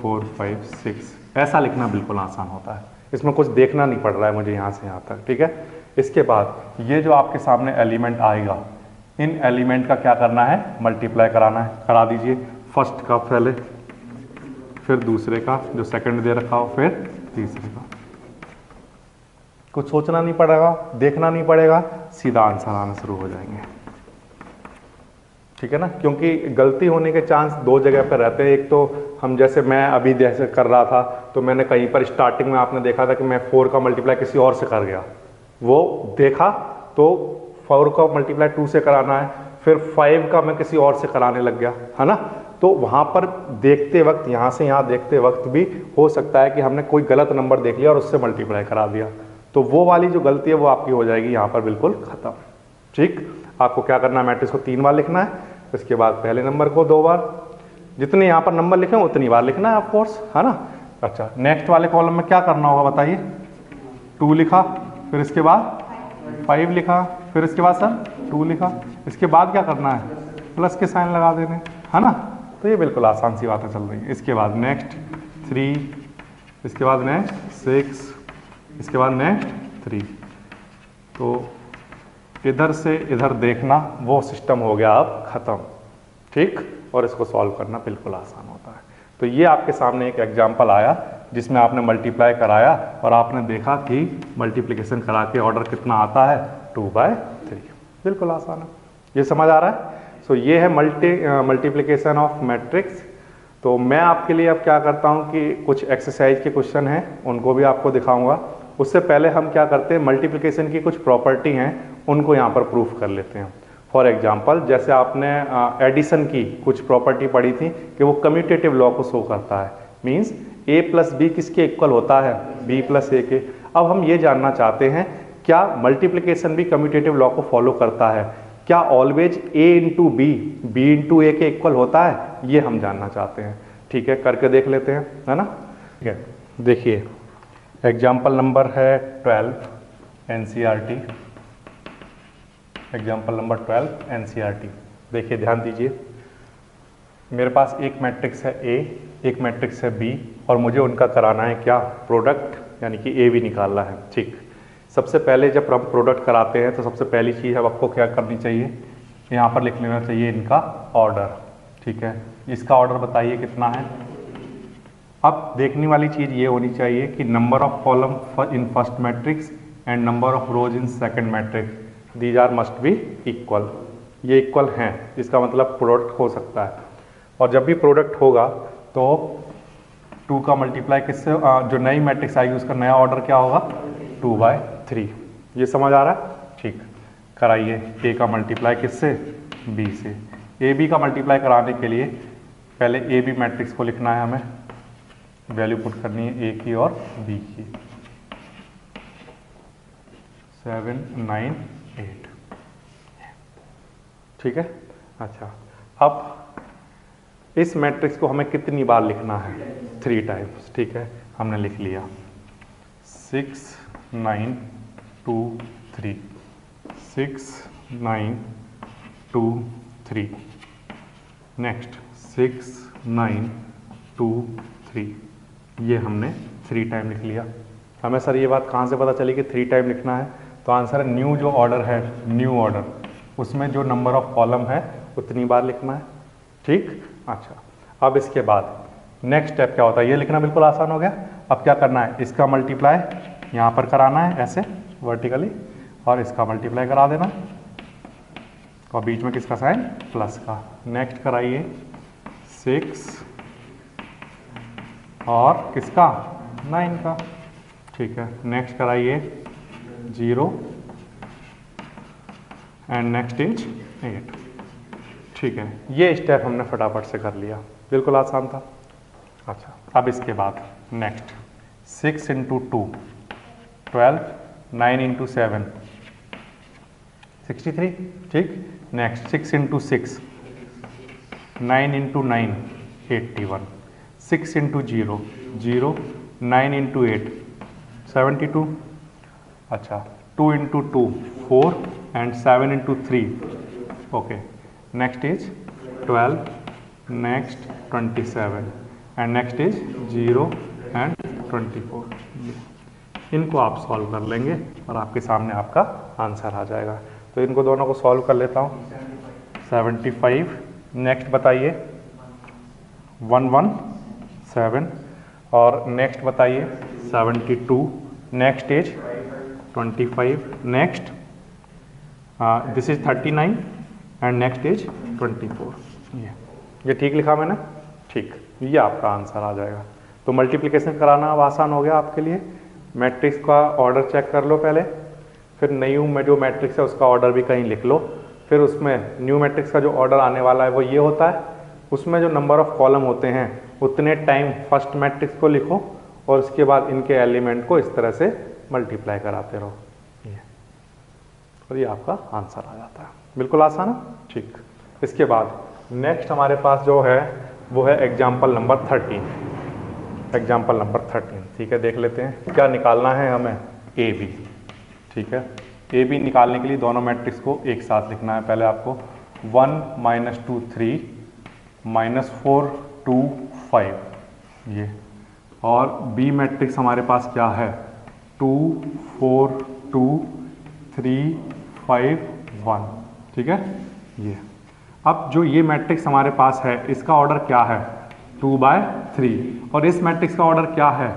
4 5 6। ऐसा लिखना बिल्कुल आसान होता है, इसमें कुछ देखना नहीं पड़ रहा है मुझे यहाँ से यहाँ तक। ठीक है, इसके बाद ये जो आपके सामने एलिमेंट आएगा, इन एलिमेंट का क्या करना है? मल्टीप्लाई कराना है। करा दीजिए। फर्स्ट का पहले, फिर दूसरे का जो सेकंड दे रखा हो, फिर तीसरे का। कुछ सोचना नहीं पड़ेगा, देखना नहीं पड़ेगा, सीधा आंसर आना शुरू हो जाएंगे। ठीक है ना, क्योंकि गलती होने के चांस 2 जगह पर रहते हैं। एक तो हम जैसे मैं अभी जैसे कर रहा था, तो मैंने कहीं पर स्टार्टिंग में आपने देखा था कि मैं 4 का मल्टीप्लाई किसी और से कर गया, वो देखा तो 4 का मल्टीप्लाई 2 से कराना है, फिर 5 का मैं किसी और से कराने लग गया, है ना। तो तो वहाँ पर देखते वक्त, यहाँ से यहाँ देखते वक्त भी हो सकता है कि हमने कोई गलत नंबर देख लिया और उससे मल्टीप्लाई करा दिया, तो वो वाली जो गलती है वो आपकी हो जाएगी यहाँ पर बिल्कुल ख़त्म। ठीक, आपको क्या करना है, मैट्रिक्स को 3 बार लिखना है, इसके बाद पहले नंबर को 2 बार, जितने यहाँ पर नंबर लिखे उतनी बार लिखना है ऑफ कोर्स, है ना। अच्छा, नेक्स्ट वाले कॉलम में क्या करना होगा बताइए, 2 लिखा, फिर इसके बाद 5 लिखा, फिर इसके बाद सर 2 लिखा, इसके बाद क्या करना है, प्लस के साइन लगा देने, है ना। तो ये बिल्कुल आसान सी बातें चल रही है। इसके बाद नेक्स्ट 3, इसके बाद नेक्स्ट 6, इसके बाद नेक्स्ट 3। तो इधर से इधर देखना वो सिस्टम हो गया अब ख़त्म। ठीक, और इसको सॉल्व करना बिल्कुल आसान होता है। तो ये आपके सामने एक एग्जाम्पल आया जिसमें आपने मल्टीप्लाई कराया और आपने देखा कि मल्टीप्लिकेशन करा के ऑर्डर कितना आता है, 2/3। बिल्कुल आसान है, ये समझ आ रहा है। सो ये है मल्टीप्लिकेशन ऑफ मैट्रिक्स। तो मैं आपके लिए अब क्या करता हूँ कि कुछ एक्सरसाइज के क्वेश्चन हैं उनको भी आपको दिखाऊंगा। उससे पहले हम क्या करते हैं, मल्टीप्लिकेशन की कुछ प्रॉपर्टी हैं उनको यहाँ पर प्रूफ कर लेते हैं। फॉर एग्जाम्पल, जैसे आपने एडिशन की कुछ प्रॉपर्टी पढ़ी थी कि वो कम्यूटेटिव लॉ को शो करता है, मीन्स a प्लस बी किसके इक्वल होता है, b प्लस ए के। अब हम ये जानना चाहते हैं क्या मल्टीप्लिकेशन भी कम्यूटेटिव लॉ को फॉलो करता है, क्या always a into b b into a के इक्वल होता है, ये हम जानना चाहते हैं। ठीक है, करके देख लेते हैं, है ना। ठीक है, देखिए एग्जाम्पल नंबर है 12 NCERT, एग्जाम्पल नंबर 12 NCERT। देखिए ध्यान दीजिए, मेरे पास एक मैट्रिक्स है A, एक मैट्रिक्स है B और मुझे उनका कराना है क्या, प्रोडक्ट, यानी कि A भी निकालना है। ठीक, सबसे पहले जब हम प्रोडक्ट कराते हैं तो सबसे पहली चीज़ है आपको क्या करनी चाहिए, यहाँ पर लिख लेना चाहिए इनका ऑर्डर। ठीक है, इसका ऑर्डर बताइए कितना है। अब देखने वाली चीज़ ये होनी चाहिए कि number of column in first matrix and number of rows in second matrix, these are must be equal. ये इक्वल हैं, इसका मतलब प्रोडक्ट हो सकता है। और जब भी प्रोडक्ट होगा तो 2 का मल्टीप्लाई किससे, जो नई मैट्रिक्स आएगी उसका नया ऑर्डर क्या होगा, 2/3। ये समझ आ रहा है। ठीक, कराइए A का मल्टीप्लाई किससे, B से। AB का मल्टीप्लाई कराने के लिए पहले AB मैट्रिक्स को लिखना है, हमें वैल्यू पुट करनी है A की और B की, 7 9 8। ठीक है, अच्छा अब इस मैट्रिक्स को हमें कितनी बार लिखना है, 3 टाइम्स। ठीक है, हमने लिख लिया 6 9 2 3, 6 9 2 3, नेक्स्ट 6 9 2 3। ये हमने 3 टाइम लिख लिया। हमें सर ये बात कहाँ से पता चली कि 3 टाइम लिखना है, तो आंसर है न्यू जो ऑर्डर है, न्यू ऑर्डर, उसमें जो नंबर ऑफ कॉलम है उतनी बार लिखना है। ठीक, अच्छा अब इसके बाद नेक्स्ट स्टेप क्या होता है, ये लिखना बिल्कुल आसान हो गया। अब क्या करना है, इसका मल्टीप्लाई यहाँ पर कराना है ऐसे वर्टिकली और इसका मल्टीप्लाई करा देना और बीच में किसका साइन, प्लस का। नेक्स्ट कराइए 6 और किसका, 9 का। ठीक है, नेक्स्ट कराइए 0 एंड नेक्स्ट इज 8। ठीक है, ये स्टेप हमने फटाफट से कर लिया, बिल्कुल आसान था। अच्छा अब इसके बाद नेक्स्ट 6 इंटू 2 12, 9 इंटू 7 63। ठीक, next 6 into 6 9 into 9 81, 6 into 0 0, 9 into 8 72। अच्छा 2 into 2 4 and 7 into 3 okay. Next is 12, next 27 and next is 0 and 24। इनको आप सॉल्व कर लेंगे और आपके सामने आपका आंसर आ जाएगा। तो इनको दोनों को सॉल्व कर लेता हूँ। 75, नेक्स्ट बताइए 117 और नेक्स्ट बताइए 72, next is 25, next this is 39 and next is 24। ये ठीक लिखा मैंने, ठीक, ये आपका आंसर आ जाएगा। तो मल्टीप्लिकेशन कराना अब आसान हो गया आपके लिए। मैट्रिक्स का ऑर्डर चेक कर लो पहले, फिर न्यू में जो मैट्रिक्स है उसका ऑर्डर भी कहीं लिख लो, फिर उसमें न्यू मैट्रिक्स का जो ऑर्डर आने वाला है वो ये होता है, उसमें जो नंबर ऑफ कॉलम होते हैं उतने टाइम फर्स्ट मैट्रिक्स को लिखो और उसके बाद इनके एलिमेंट को इस तरह से मल्टीप्लाई कराते रहो, ये, और ये आपका आंसर आ जाता है। बिल्कुल आसान है, ठीक। इसके बाद नेक्स्ट हमारे पास जो है वो है एग्जाम्पल नंबर 13। एग्जाम्पल नंबर 13, ठीक है, देख लेते हैं क्या निकालना है हमें, ए बी, ठीक है। ए बी निकालने के लिए दोनों मैट्रिक्स को एक साथ लिखना है। पहले आपको 1 - 2 3 -4 2 5 ये, और बी मैट्रिक्स हमारे पास क्या है 2 4 2 3 5 1, ठीक है ये। अब जो ये मैट्रिक्स हमारे पास है इसका ऑर्डर क्या है 2/3 और इस मैट्रिक्स का ऑर्डर क्या है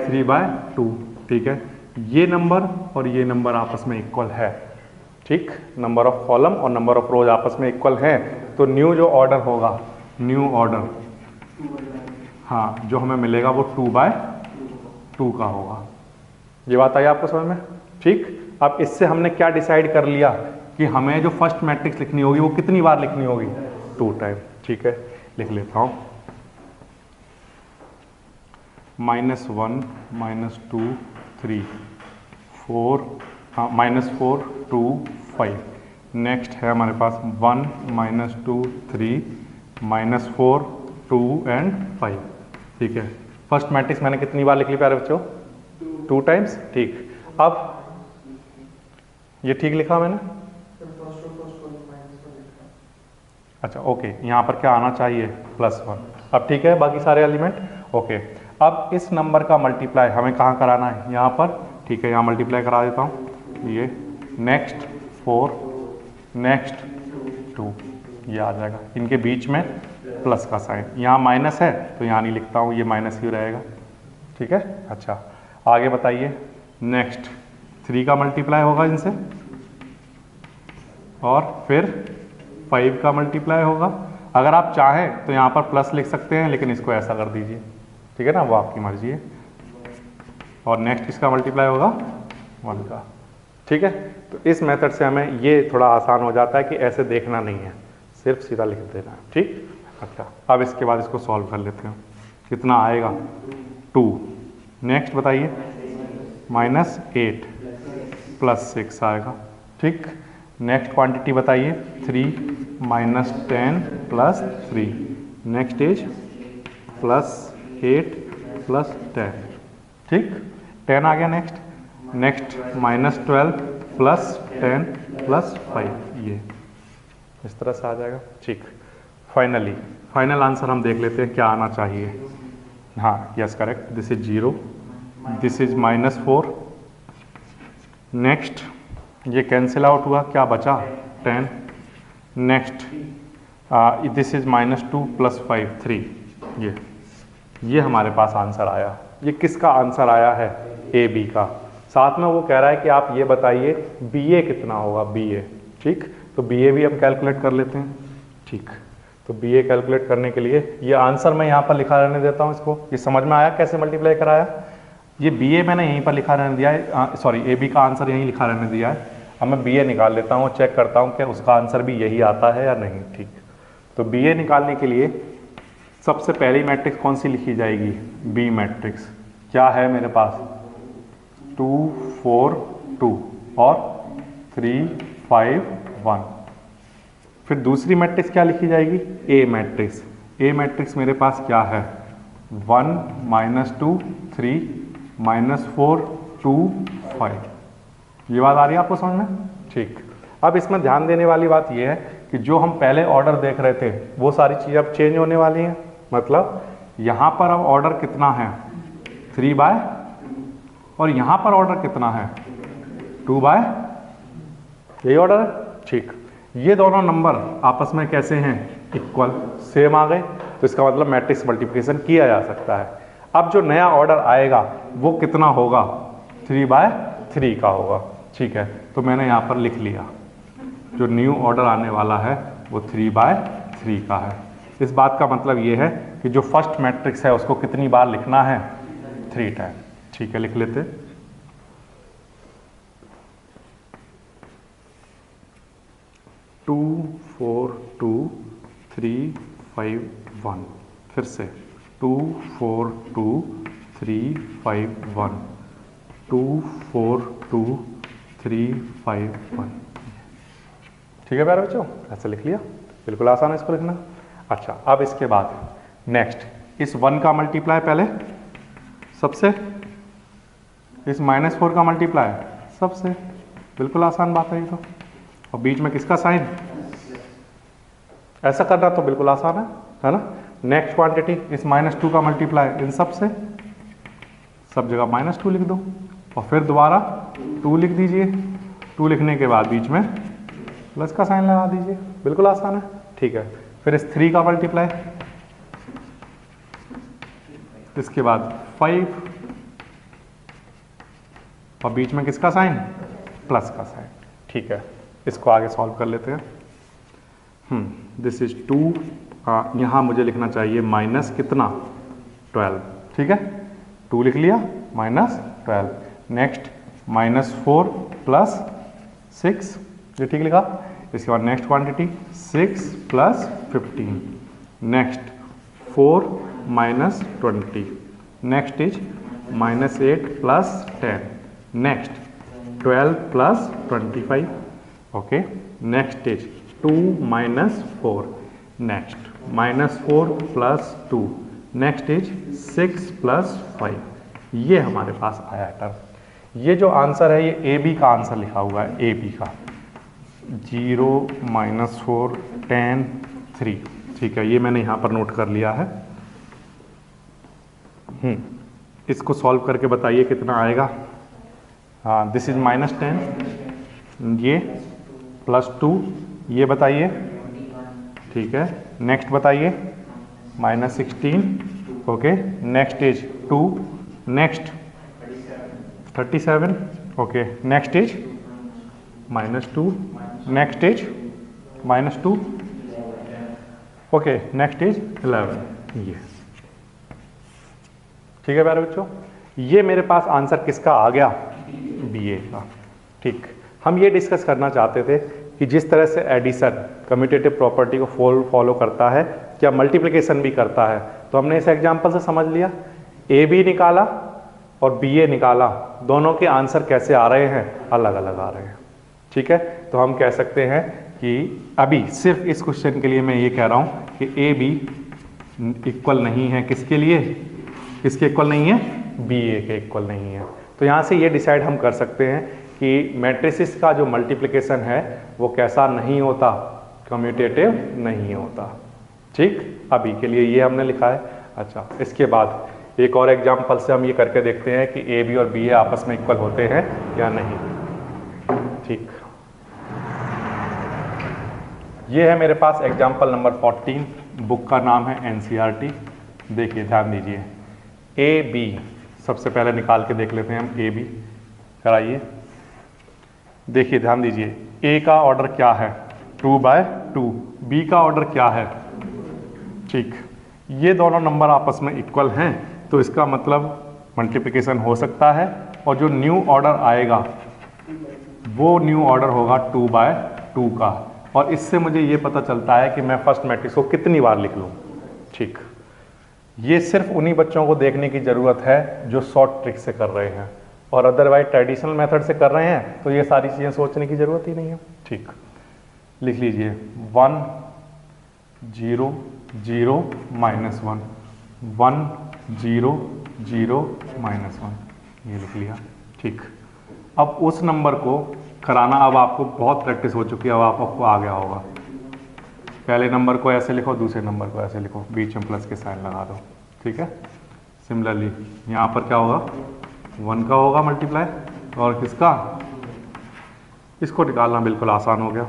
3/2, ठीक है। ये नंबर और ये नंबर आपस में इक्वल है, ठीक। नंबर ऑफ कॉलम और नंबर ऑफ रोज आपस में इक्वल है, तो न्यू जो ऑर्डर होगा, न्यू ऑर्डर, हाँ, जो हमें मिलेगा वो 2/2 का होगा। ये बात आई आपको समझ में, ठीक। अब इससे हमने क्या डिसाइड कर लिया कि हमें जो फर्स्ट मैट्रिक्स लिखनी होगी वो कितनी बार लिखनी होगी 2 टाइम, ठीक है। लिख लेता हूँ -1 -2 3 4 -4 2 5। नेक्स्ट है हमारे पास 1 -2 3 -4 2 एंड 5, ठीक है। फर्स्ट मैट्रिक्स मैंने कितनी बार लिख ली प्यारे बच्चों 2 टाइम्स, ठीक। अब ये ठीक लिखा मैंने, अच्छा ओके, यहाँ पर क्या आना चाहिए +1। अब ठीक है, बाकी सारे एलिमेंट ओके। अब इस नंबर का मल्टीप्लाई हमें कहाँ कराना है, यहाँ पर, ठीक है। यहाँ मल्टीप्लाई करा देता हूँ, ये नेक्स्ट 4 नेक्स्ट 2, ये आ जाएगा। इनके बीच में प्लस का साइन, यहाँ माइनस है तो यहाँ नहीं लिखता हूँ, ये माइनस ही रहेगा, ठीक है। अच्छा आगे बताइए, नेक्स्ट 3 का मल्टीप्लाई होगा इनसे और फिर 5 का मल्टीप्लाई होगा। अगर आप चाहें तो यहाँ पर प्लस लिख सकते हैं, लेकिन इसको ऐसा कर दीजिए, ठीक है ना, वो आपकी मर्जी है। और नेक्स्ट किसका मल्टीप्लाई होगा 1 का, ठीक है। तो इस मेथड से हमें ये थोड़ा आसान हो जाता है कि ऐसे देखना नहीं है, सिर्फ सीधा लिख देना है, ठीक। अच्छा अब इसके बाद इसको सॉल्व कर लेते हैं, कितना आएगा 2। नेक्स्ट बताइए -8 +6 आएगा, ठीक। नेक्स्ट क्वांटिटी बताइए 3 -10 +3। नेक्स्ट इज +8 +10, ठीक। 10 आ गया। नेक्स्ट -12 +10 +5, ये इस तरह से आ जाएगा, ठीक। फाइनली फाइनल आंसर हम देख लेते हैं क्या आना चाहिए। हाँ yes correct, this is 0, this is -4। Next ये कैंसिल आउट हुआ, क्या बचा 10। नेक्स्ट दिस इज -2 +5 3, ये हमारे पास आंसर आया। ये किसका आंसर आया है ए बी का। साथ में वो कह रहा है कि आप ये बताइए बी ए कितना होगा, बी ए, ठीक। तो बी ए भी हम कैलकुलेट कर लेते हैं, ठीक। तो बी ए कैलकुलेट करने के लिए ये आंसर मैं यहाँ पर लिखा रहने देता हूँ इसको। ये समझ में आया कैसे मल्टीप्लाई कराया। ये बी ए मैंने यहीं पर लिखा रहने दिया है, सॉरी ए बी का आंसर यहीं लिखा रहने दिया है। अब मैं बी ए निकाल लेता हूँ, चेक करता हूँ कि उसका आंसर भी यही आता है या नहीं, ठीक। तो बी ए निकालने के लिए सबसे पहली मैट्रिक्स कौन सी लिखी जाएगी, बी मैट्रिक्स। क्या है मेरे पास 2 4 2 और 3 5 1। फिर दूसरी मैट्रिक्स क्या लिखी जाएगी, ए मैट्रिक्स। ए मैट्रिक्स मेरे पास क्या है 1 -2 3 -4 2 5। ये बात आ रही है आपको समझ में, ठीक। अब इसमें ध्यान देने वाली बात यह है कि जो हम पहले ऑर्डर देख रहे थे वो सारी चीज़ें अब चेंज होने वाली हैं। मतलब यहाँ पर अब ऑर्डर कितना है 3/, और यहाँ पर ऑर्डर कितना है 2/, यही ऑर्डर है, ठीक। ये दोनों नंबर आपस में कैसे हैं, इक्वल, सेम आ गए। तो इसका मतलब मैट्रिक्स मल्टीप्लिकेशन किया जा सकता है। अब जो नया ऑर्डर आएगा वो कितना होगा 3/3 का होगा, ठीक है। तो मैंने यहाँ पर लिख लिया जो न्यू ऑर्डर आने वाला है वो 3/3 का है। इस बात का मतलब ये है कि जो फर्स्ट मैट्रिक्स है उसको कितनी बार लिखना है 3 टाइम, ठीक है। लिख लेते 2 4 2 3 5 1, फिर से 2 4 2 3 5 1, 2 4 2 3 5 1। ठीक है प्यारे बच्चों, ऐसे लिख लिया, बिल्कुल आसान है इसको लिखना। अच्छा, अब इसके बाद नेक्स्ट इस 1 का मल्टीप्लाई पहले सबसे, इस -4 का मल्टीप्लाई सबसे, बिल्कुल आसान बात है ये तो। और बीच में किसका साइन, ऐसा करना तो बिल्कुल आसान है ना। नेक्स्ट क्वांटिटी इस -2 का मल्टीप्लाई इन सब से, सब जगह -2 लिख दो और फिर दोबारा 2 लिख दीजिए। 2 लिखने के बाद बीच में प्लस का साइन लगा दीजिए, बिल्कुल आसान है। ठीक है, फिर इस 3 का मल्टीप्लाई, इसके बाद 5 और बीच में किसका साइन, प्लस का साइन। ठीक है, इसको आगे सॉल्व कर लेते हैं। दिस इज 2, यहाँ मुझे लिखना चाहिए माइनस कितना, 12। ठीक है, 2 लिख लिया, -12। नेक्स्ट -4 + 6, ये ठीक लिखा। इसके बाद next quantity 6 + 15, next 4 - 20, next is -8 + 10, next 12 + 25, okay. Next is 2 - 4, next -4 + 2, next is 6 + 5। ये हमारे पास आया टर्म। ये जो आंसर है ये ए बी का आंसर लिखा हुआ है, ए बी का 0 -4 10 3। ठीक है, ये मैंने यहाँ पर नोट कर लिया है। इसको सॉल्व करके बताइए कितना आएगा। हाँ, दिस इज -10, ये +2, ये बताइए। ठीक है, नेक्स्ट बताइए -16, okay. Next is 2, next 37, okay. Next is -2, next is -2, okay. Next is 11, ये। ठीक है प्यारे बच्चों, ये मेरे पास आंसर किसका आ गया, बीए का। ठीक, हम ये डिस्कस करना चाहते थे कि जिस तरह से एडिशन कम्यूटेटिव प्रॉपर्टी को फॉलो करता है, क्या मल्टीप्लिकेशन भी करता है। तो हमने इस एग्जांपल से समझ लिया, ए बी निकाला और बी ए निकाला, दोनों के आंसर कैसे आ रहे हैं, अलग अलग आ रहे हैं। ठीक है, तो हम कह सकते हैं कि अभी सिर्फ इस क्वेश्चन के लिए मैं ये कह रहा हूँ कि ए बी इक्वल नहीं है, किसके लिए, किसके इक्वल नहीं है, बी ए के इक्वल नहीं है। तो यहाँ से ये डिसाइड हम कर सकते हैं कि मैट्रिसेस का जो मल्टीप्लिकेशन है वो कैसा नहीं होता, कम्यूटेटिव नहीं होता। ठीक, अभी के लिए ये हमने लिखा है। अच्छा, इसके बाद एक और एग्जांपल से हम ये करके देखते हैं कि ए बी और बी ए आपस में इक्वल होते हैं या नहीं। ठीक, ये है मेरे पास एग्जांपल नंबर 14, बुक का नाम है एनसीईआरटी। देखिए, ध्यान दीजिए, ए बी सबसे पहले निकाल के देख लेते हैं हम। ए बी कराइए, देखिए ध्यान दीजिए, ए का ऑर्डर क्या है, 2/2, बी का ऑर्डर क्या है। ठीक, ये दोनों नंबर आपस में इक्वल हैं, तो इसका मतलब मल्टीप्लिकेशन हो सकता है। और जो न्यू ऑर्डर आएगा वो न्यू ऑर्डर होगा 2/2 का। और इससे मुझे ये पता चलता है कि मैं फर्स्ट मैट्रिक्स को कितनी बार लिख लूँ। ठीक, ये सिर्फ उन्हीं बच्चों को देखने की ज़रूरत है जो शॉर्ट ट्रिक से कर रहे हैं, और अदरवाइज ट्रेडिशनल मेथड से कर रहे हैं तो ये सारी चीज़ें सोचने की ज़रूरत ही नहीं है। ठीक, लिख लीजिए 1 0 0 -1, 1 0 0 -1, ये लिख लिया। ठीक, अब उस नंबर को कराना, अब आपको बहुत प्रैक्टिस हो चुकी है, अब आपको आ गया होगा। पहले नंबर को ऐसे लिखो, दूसरे नंबर को ऐसे लिखो, बीच में प्लस के साइन लगा दो। ठीक है, सिमिलरली यहाँ पर क्या होगा, 1 का होगा मल्टीप्लाई, और किसका, इसको निकालना बिल्कुल आसान हो गया।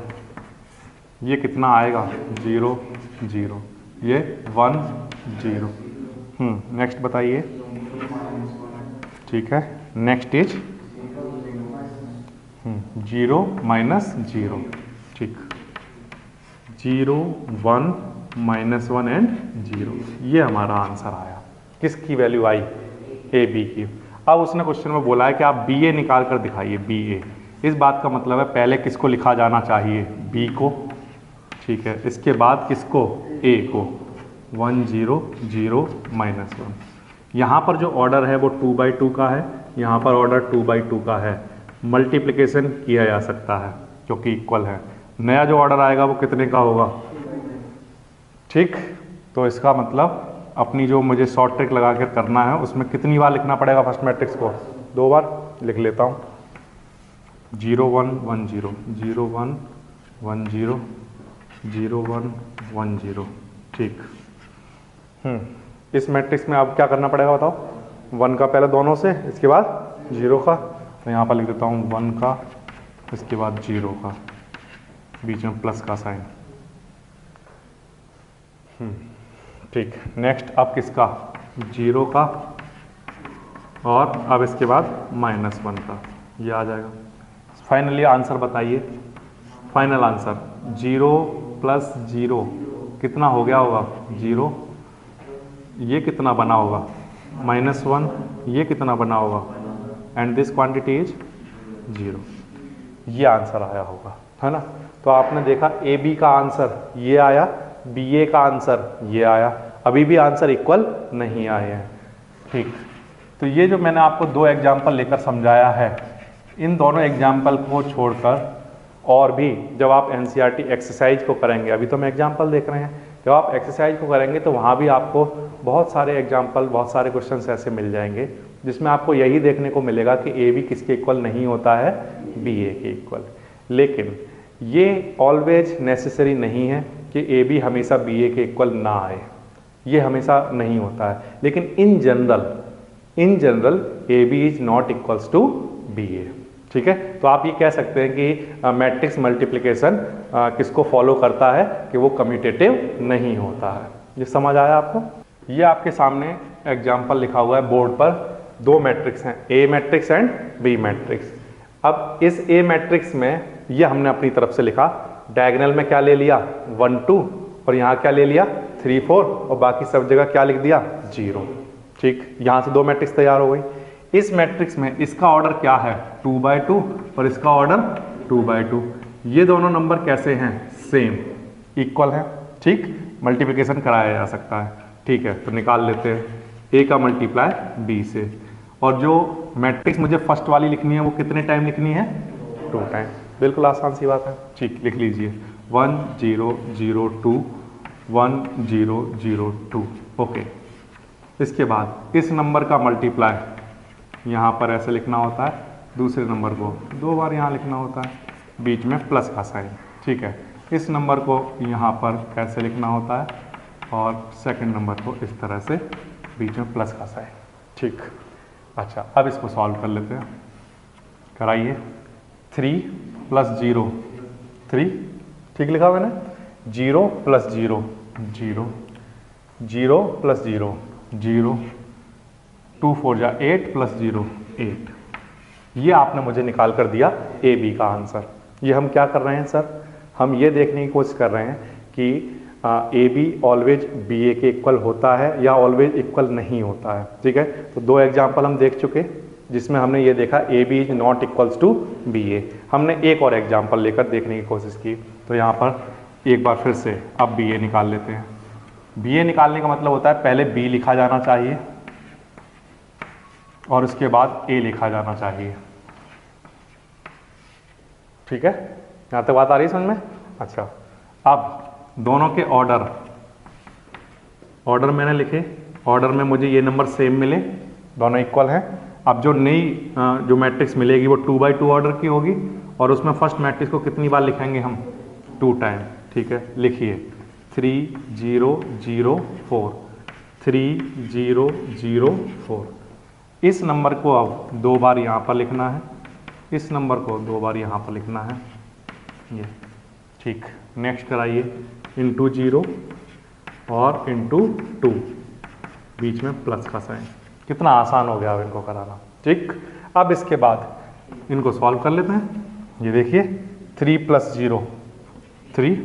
ये कितना आएगा, 0 0, ये 1 0। नेक्स्ट बताइए। ठीक है, नेक्स्ट इज 0 -0। ठीक, 0 1 -1 एंड 0, ये हमारा आंसर आया। किसकी वैल्यू आई, ए बी की। अब उसने क्वेश्चन में बोला है कि आप बी ए निकाल कर दिखाइए, बी ए। इस बात का मतलब है पहले किसको लिखा जाना चाहिए, बी को। ठीक है, इसके बाद किसको, ए को। 1 0 0 -1। यहाँ पर जो ऑर्डर है वो 2/2 का है, यहाँ पर ऑर्डर 2/2 का है। मल्टीप्लिकेशन किया जा सकता है क्योंकि इक्वल है। नया जो ऑर्डर आएगा वो कितने का होगा? ठीक, तो इसका मतलब अपनी जो मुझे शॉर्ट ट्रिक लगा कर करना है उसमें कितनी बार लिखना पड़ेगा फर्स्ट मैट्रिक्स को? 2 बार लिख लेता हूँ। 0 1 1 0 0 1 1 0 0 1 1 0। ठीक, इस मैट्रिक्स में अब क्या करना पड़ेगा बताओ? 1 का पहले दोनों से, इसके बाद 0 का। तो यहाँ पर लिख देता हूँ 1 का, इसके बाद 0 का, बीच में प्लस का साइन। ठीक, नेक्स्ट अब किसका? 0 का, और अब इसके बाद -1 का, ये आ जाएगा। फाइनली आंसर बताइए, फाइनल आंसर 0 + 0 कितना हो गया होगा? 0। ये कितना बना होगा? -1। ये कितना बना होगा? And this quantity is 0। ये आंसर आया होगा, है ना? तो आपने देखा ए बी का आंसर ये आया, बी ए का आंसर ये आया, अभी भी आंसर इक्वल नहीं आए हैं। ठीक, तो ये जो मैंने आपको 2 एग्जाम्पल लेकर समझाया है, इन दोनों एग्जाम्पल को छोड़कर और भी जब आप एनसीईआरटी एक्सरसाइज को करेंगे, अभी तो हम एग्जाम्पल देख रहे हैं, जब आप एक्सरसाइज को करेंगे तो वहाँ भी आपको बहुत सारे एग्जाम्पल, बहुत सारे क्वेश्चंस ऐसे मिल जाएंगे जिसमें आपको यही देखने को मिलेगा कि ए बी किसके इक्वल नहीं होता है? बी ए के इक्वल। लेकिन ये ऑलवेज नेसेसरी नहीं है कि ए बी हमेशा बी ए के इक्वल ना आए, ये हमेशा नहीं होता है। लेकिन in general a b is not equals to b a. ठीक है, तो आप ये कह सकते हैं कि मैट्रिक्स मल्टीप्लिकेशन किसको फॉलो करता है कि वो कम्यूटेटिव नहीं होता है। ये समझ आया आपको? ये आपके सामने एग्जाम्पल लिखा हुआ है बोर्ड पर, 2 मैट्रिक्स हैं, ए मैट्रिक्स एंड बी मैट्रिक्स। अब इस ए मैट्रिक्स में ये हमने अपनी तरफ से लिखा, डायगोनल में क्या ले लिया? 1 2, और यहाँ क्या ले लिया? 3 4, और बाकी सब जगह क्या लिख दिया? 0। ठीक, यहाँ से 2 मैट्रिक्स तैयार हो गई। इस मैट्रिक्स में इसका ऑर्डर क्या है? 2/2, और इसका ऑर्डर 2/2। ये दोनों नंबर कैसे हैं? सेम, इक्वल हैं। ठीक, मल्टीप्लिकेशन कराया जा सकता है। ठीक है, तो निकाल लेते हैं ए का मल्टीप्लाई बी से। और जो मैट्रिक्स मुझे फर्स्ट वाली लिखनी है वो कितने टाइम लिखनी है? 2 टाइम। बिल्कुल आसान सी बात है। ठीक, लिख लीजिए 1 0 0 2 1 0 0 2। ओके, इसके बाद इस नंबर का मल्टीप्लाई यहाँ पर ऐसे लिखना होता है, दूसरे नंबर को 2 बार यहाँ लिखना होता है, बीच में प्लस का साइन। ठीक है, इस नंबर को यहाँ पर ऐसे लिखना होता है और सेकंड नंबर को इस तरह से बीच में प्लस का साइन। ठीक, अच्छा, अब इसको सॉल्व कर लेते हैं। कराइए। 3 + 0 3, ठीक लिखा मैंने। 0 + 0 0, 0 + 0 0, 2 4 जा 8 + 0 8। ये आपने मुझे निकाल कर दिया ए बी का आंसर। ये हम क्या कर रहे हैं सर? हम ये देखने की कोशिश कर रहे हैं कि ए बी ऑलवेज बी ए के इक्वल होता है या ऑलवेज इक्वल नहीं होता है। ठीक है, तो 2 एग्जाम्पल हम देख चुके जिसमें हमने ये देखा a b is not equals to b a. हमने एक और एग्जाम्पल लेकर देखने की कोशिश की, तो यहाँ पर एक बार फिर से अब बी ए निकाल लेते हैं। बी ए निकालने का मतलब होता है पहले बी लिखा जाना चाहिए और उसके बाद ए लिखा जाना चाहिए। ठीक है, यहाँ तक बात आ रही है समझ में? अच्छा, अब दोनों के ऑर्डर मैंने लिखे, ऑर्डर में मुझे ये नंबर सेम मिले, दोनों इक्वल हैं। अब जो नई जो मैट्रिक्स मिलेगी वो 2/2 ऑर्डर की होगी और उसमें फर्स्ट मैट्रिक्स को कितनी बार लिखेंगे हम? 2 टाइम। ठीक है, लिखिए 3 0 0 4 3 0 0 4। इस नंबर को अब 2 बार यहाँ पर लिखना है, इस नंबर को 2 बार यहाँ पर लिखना है ये। ठीक, नेक्स्ट कराइए इंटू 0 और इंटू 2, बीच में प्लस का साइन। कितना आसान हो गया अब इनको कराना। ठीक, अब इसके बाद इनको सॉल्व कर लेते हैं। ये देखिए 3 + 0 3,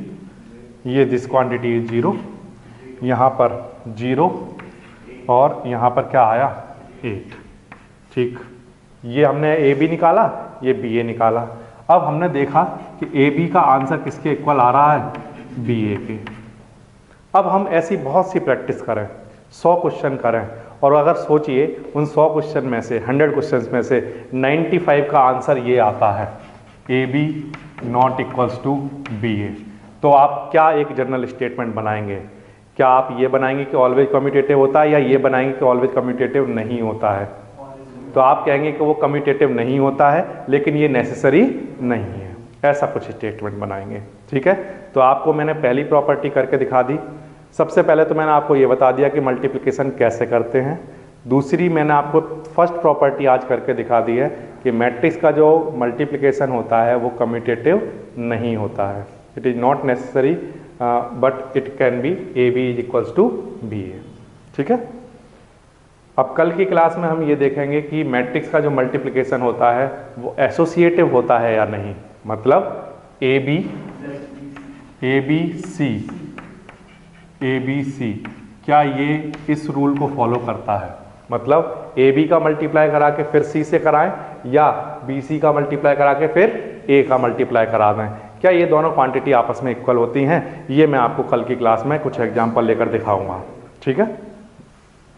ये दिस क्वांटिटी 0, यहाँ पर 0 और यहाँ पर क्या आया? 8। ठीक, ये हमने ए बी निकाला, ये बी ए निकाला। अब हमने देखा कि ए बी का आंसर किसके इक्वल आ रहा है? बी ए के। अब हम ऐसी बहुत सी प्रैक्टिस करें, 100 क्वेश्चन करें, और अगर सोचिए उन 100 क्वेश्चन में से 100 क्वेश्चन में से 95 का आंसर ये आता है, a b not equals to b a, तो आप क्या एक जनरल स्टेटमेंट बनाएंगे? क्या आप ये बनाएंगे कि ऑलवेज कम्यूटेटिव होता है, या ये बनाएंगे कि ऑलवेज कम्यूटेटिव नहीं होता है? तो आप कहेंगे कि वो कम्यूटेटिव नहीं होता है लेकिन ये नेसेसरी नहीं है, ऐसा कुछ स्टेटमेंट बनाएंगे। ठीक है, तो आपको मैंने पहली प्रॉपर्टी करके दिखा दी। सबसे पहले तो मैंने आपको ये बता दिया कि मल्टीप्लिकेशन कैसे करते हैं। दूसरी मैंने आपको फर्स्ट प्रॉपर्टी आज करके दिखा दी है कि मैट्रिक्स का जो मल्टीप्लिकेशन होता है वो कम्यूटेटिव नहीं होता है, it is not necessary but it can be a b is equals to b a. ठीक है, अब कल की क्लास में हम ये देखेंगे कि मैट्रिक्स का जो मल्टीप्लिकेशन होता है वो एसोसिएटिव होता है या नहीं, मतलब ए बी सी क्या ये इस रूल को फॉलो करता है? मतलब ए बी का मल्टीप्लाई करा के फिर सी से कराएं, या बी सी का मल्टीप्लाई करा के फिर ए का मल्टीप्लाई करा दें, क्या ये दोनों क्वांटिटी आपस में इक्वल होती हैं? ये मैं आपको कल की क्लास में कुछ एग्जाम्पल लेकर दिखाऊंगा। ठीक है।